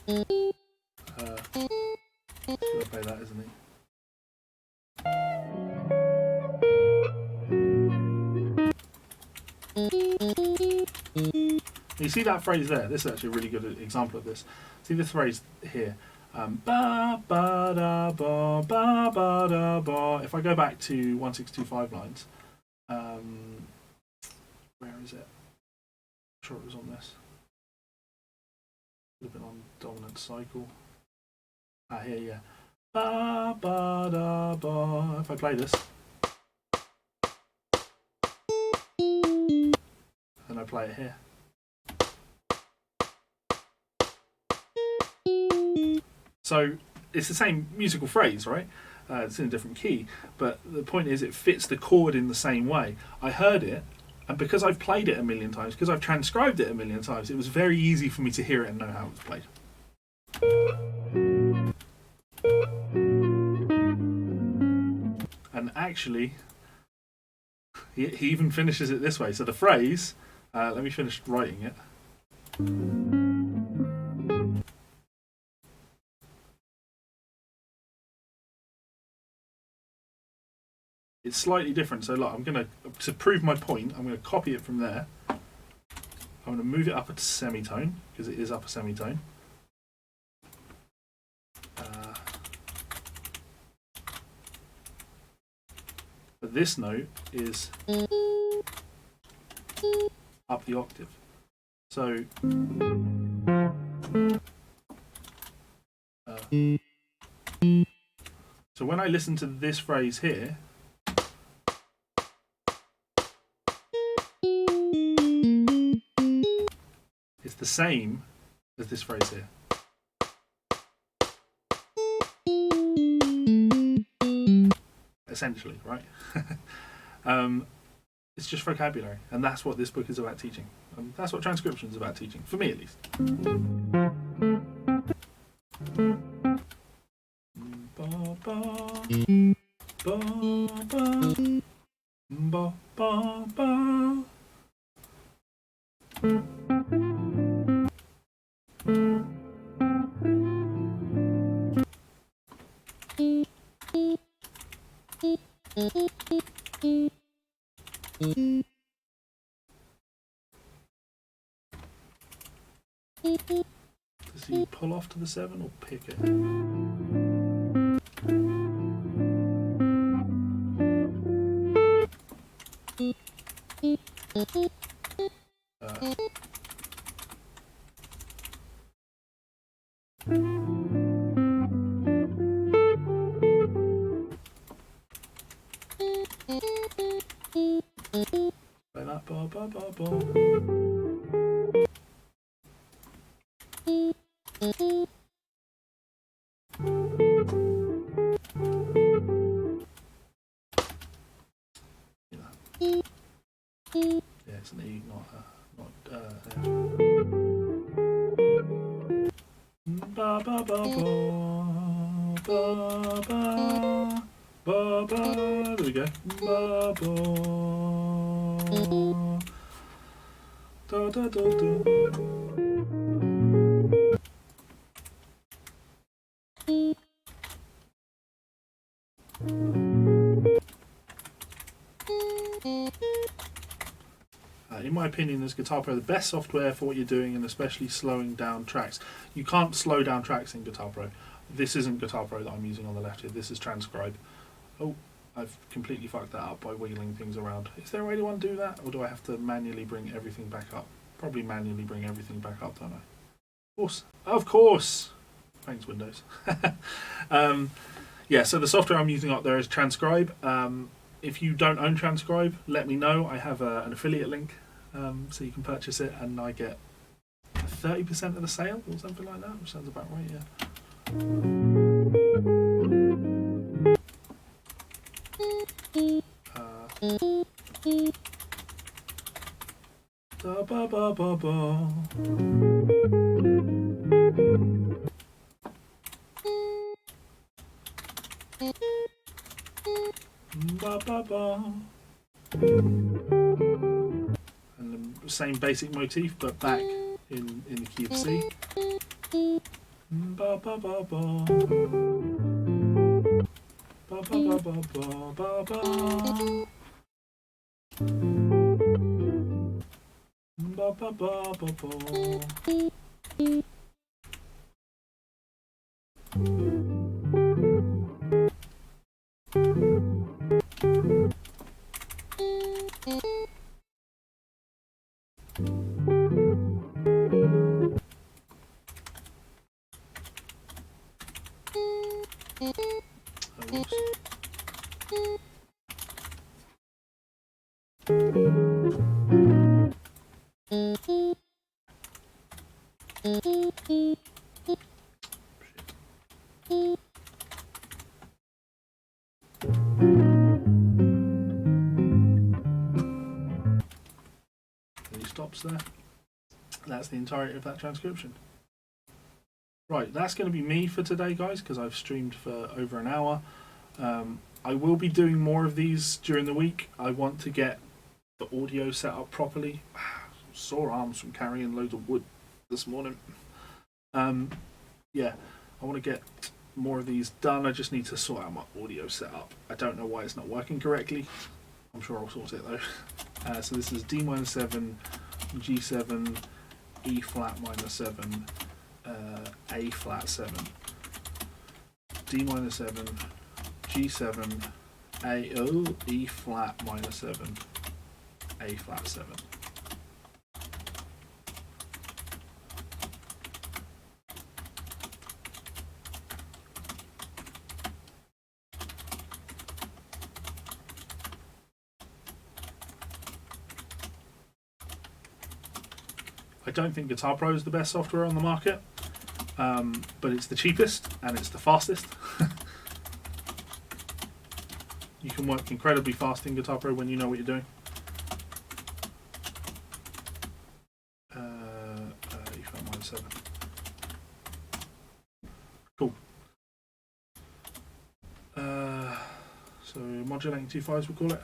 A: He's gonna play that, isn't he? You see that phrase there? This is actually a really good example of this. See this phrase here. Ba ba da ba ba ba da ba. If I go back to 1625 lines, where is it? I'm sure it was on this. Would have been on dominant cycle. Ah, here, yeah. Ba ba da ba. If I play this, and I play it here. So it's the same musical phrase, right? It's in a different key, but the point is it fits the chord in the same way. I heard it, and because I've played it a million times, because I've transcribed it a million times, it was very easy for me to hear it and know how it was played. And actually, he even finishes it this way. So the phrase, let me finish writing it. It's slightly different. So look, I'm going to prove my point, I'm going to copy it from there. I'm going to move it up a semitone, because it is up a semitone. But this note is up the octave. So when I listen to this phrase here, it's the same as this phrase here. Essentially, right? It's just vocabulary, and that's what this book is about teaching. That's what transcription is about teaching, for me at least. Does he pull off to the 7 or pick it? Play that ba ba ba ba. Yeah, it's an E, not ba ba ba ba ba ba ba ba. There we go. Ba ba da da da da. In my opinion, as Guitar Pro, the best software for what you're doing, and especially slowing down tracks. You can't slow down tracks in Guitar Pro. This isn't Guitar Pro that I'm using on the left here. This is Transcribe. Oh, I've completely fucked that up by wiggling things around. Is there a way to undo that, or do I have to manually bring everything back up? Probably manually bring everything back up, don't I? Of course. Of course! Thanks, Windows. Yeah, so the software I'm using up there is Transcribe. If you don't own Transcribe, let me know. I have an affiliate link. So you can purchase it, and I get 30% of the sale or something like that, which sounds about right, yeah. Da ba ba ba ba. Ba ba ba. And the same basic motif, but back in the key of C. Ba ba ba ba. Ba ba ba ba ba ba ba. Ba ba ba ba ba. Any stops there? That's the entirety of that transcription. Right, that's going to be me for today, guys, because I've streamed for over an hour. I will be doing more of these during the week. I want to get the audio set up properly. Sore arms from carrying loads of wood this morning. Yeah, I want to get more of these done. I just need to sort out my audio setup. I don't know why it's not working correctly. I'm sure I'll sort it though. So this is D minor 7, G7, E flat minor 7, A flat 7, D minor 7, G7, E flat minor 7, A flat 7. I don't think Guitar Pro is the best software on the market, but it's the cheapest and it's the fastest. You can work incredibly fast in Guitar Pro when you know what you're doing. E flat minor 7. Cool. So modulating 2 5s, we'll call it.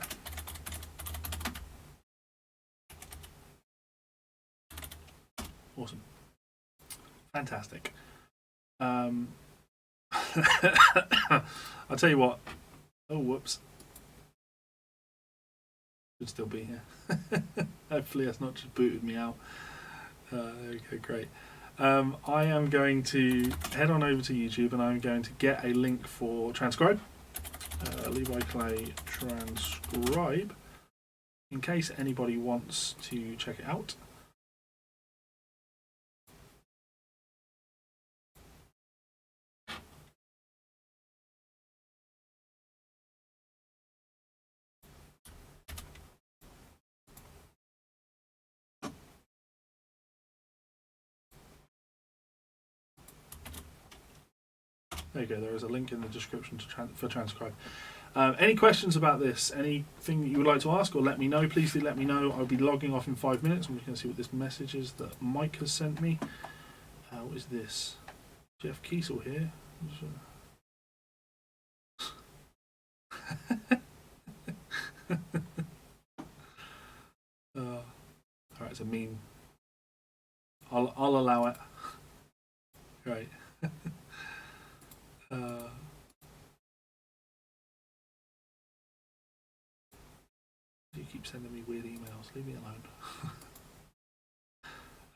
A: Awesome. Fantastic. I'll tell you what. Oh, whoops. Should still be here. Hopefully that's not just booted me out. Okay, great. I am going to head on over to YouTube and I'm going to get a link for Transcribe. Levi Clay Transcribe. In case anybody wants to check it out. There you go, there is a link in the description for Transcribe. Any questions about this? Anything that you would like to ask or let me know, please do let me know. I'll be logging off in 5 minutes. I'm just going to see what this message is that Mike has sent me. What is this? Jeff Kiesel here. Alright, it's a meme. I'll allow it. Right. You keep sending me weird emails. Leave me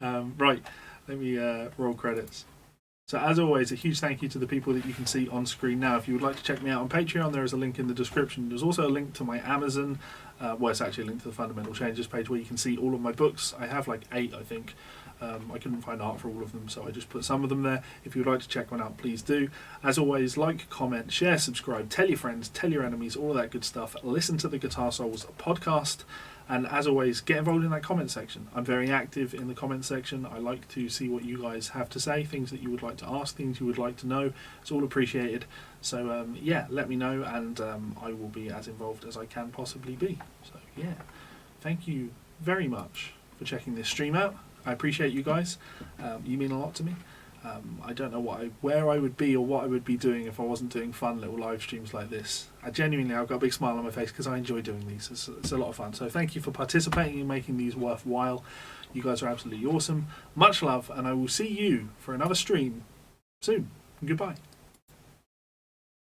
A: alone. Right, let me roll credits. So as always, a huge thank you to the people that you can see on screen now. If you would like to check me out on Patreon, there is a link in the description. There's also a link to my Amazon. Well, it's actually a link to the Fundamental Changes page where you can see all of my books. I have like 8, I think. I couldn't find art for all of them, so I just put some of them there. If you would like to check one out, please do. As always, like, comment, share, subscribe, tell your friends, tell your enemies, all of that good stuff. Listen to the Guitar Souls podcast. And as always, get involved in that comment section. I'm very active in the comment section. I like to see what you guys have to say, things that you would like to ask, things you would like to know. It's all appreciated. So, yeah, let me know, and I will be as involved as I can possibly be. So, yeah, thank you very much for checking this stream out. I appreciate you guys. You mean a lot to me. I don't know where I would be or what I would be doing if I wasn't doing fun little live streams like this. I've got a big smile on my face because I enjoy doing these. It's a lot of fun. So thank you for participating and making these worthwhile. You guys are absolutely awesome. Much love, and I will see you for another stream soon. Goodbye.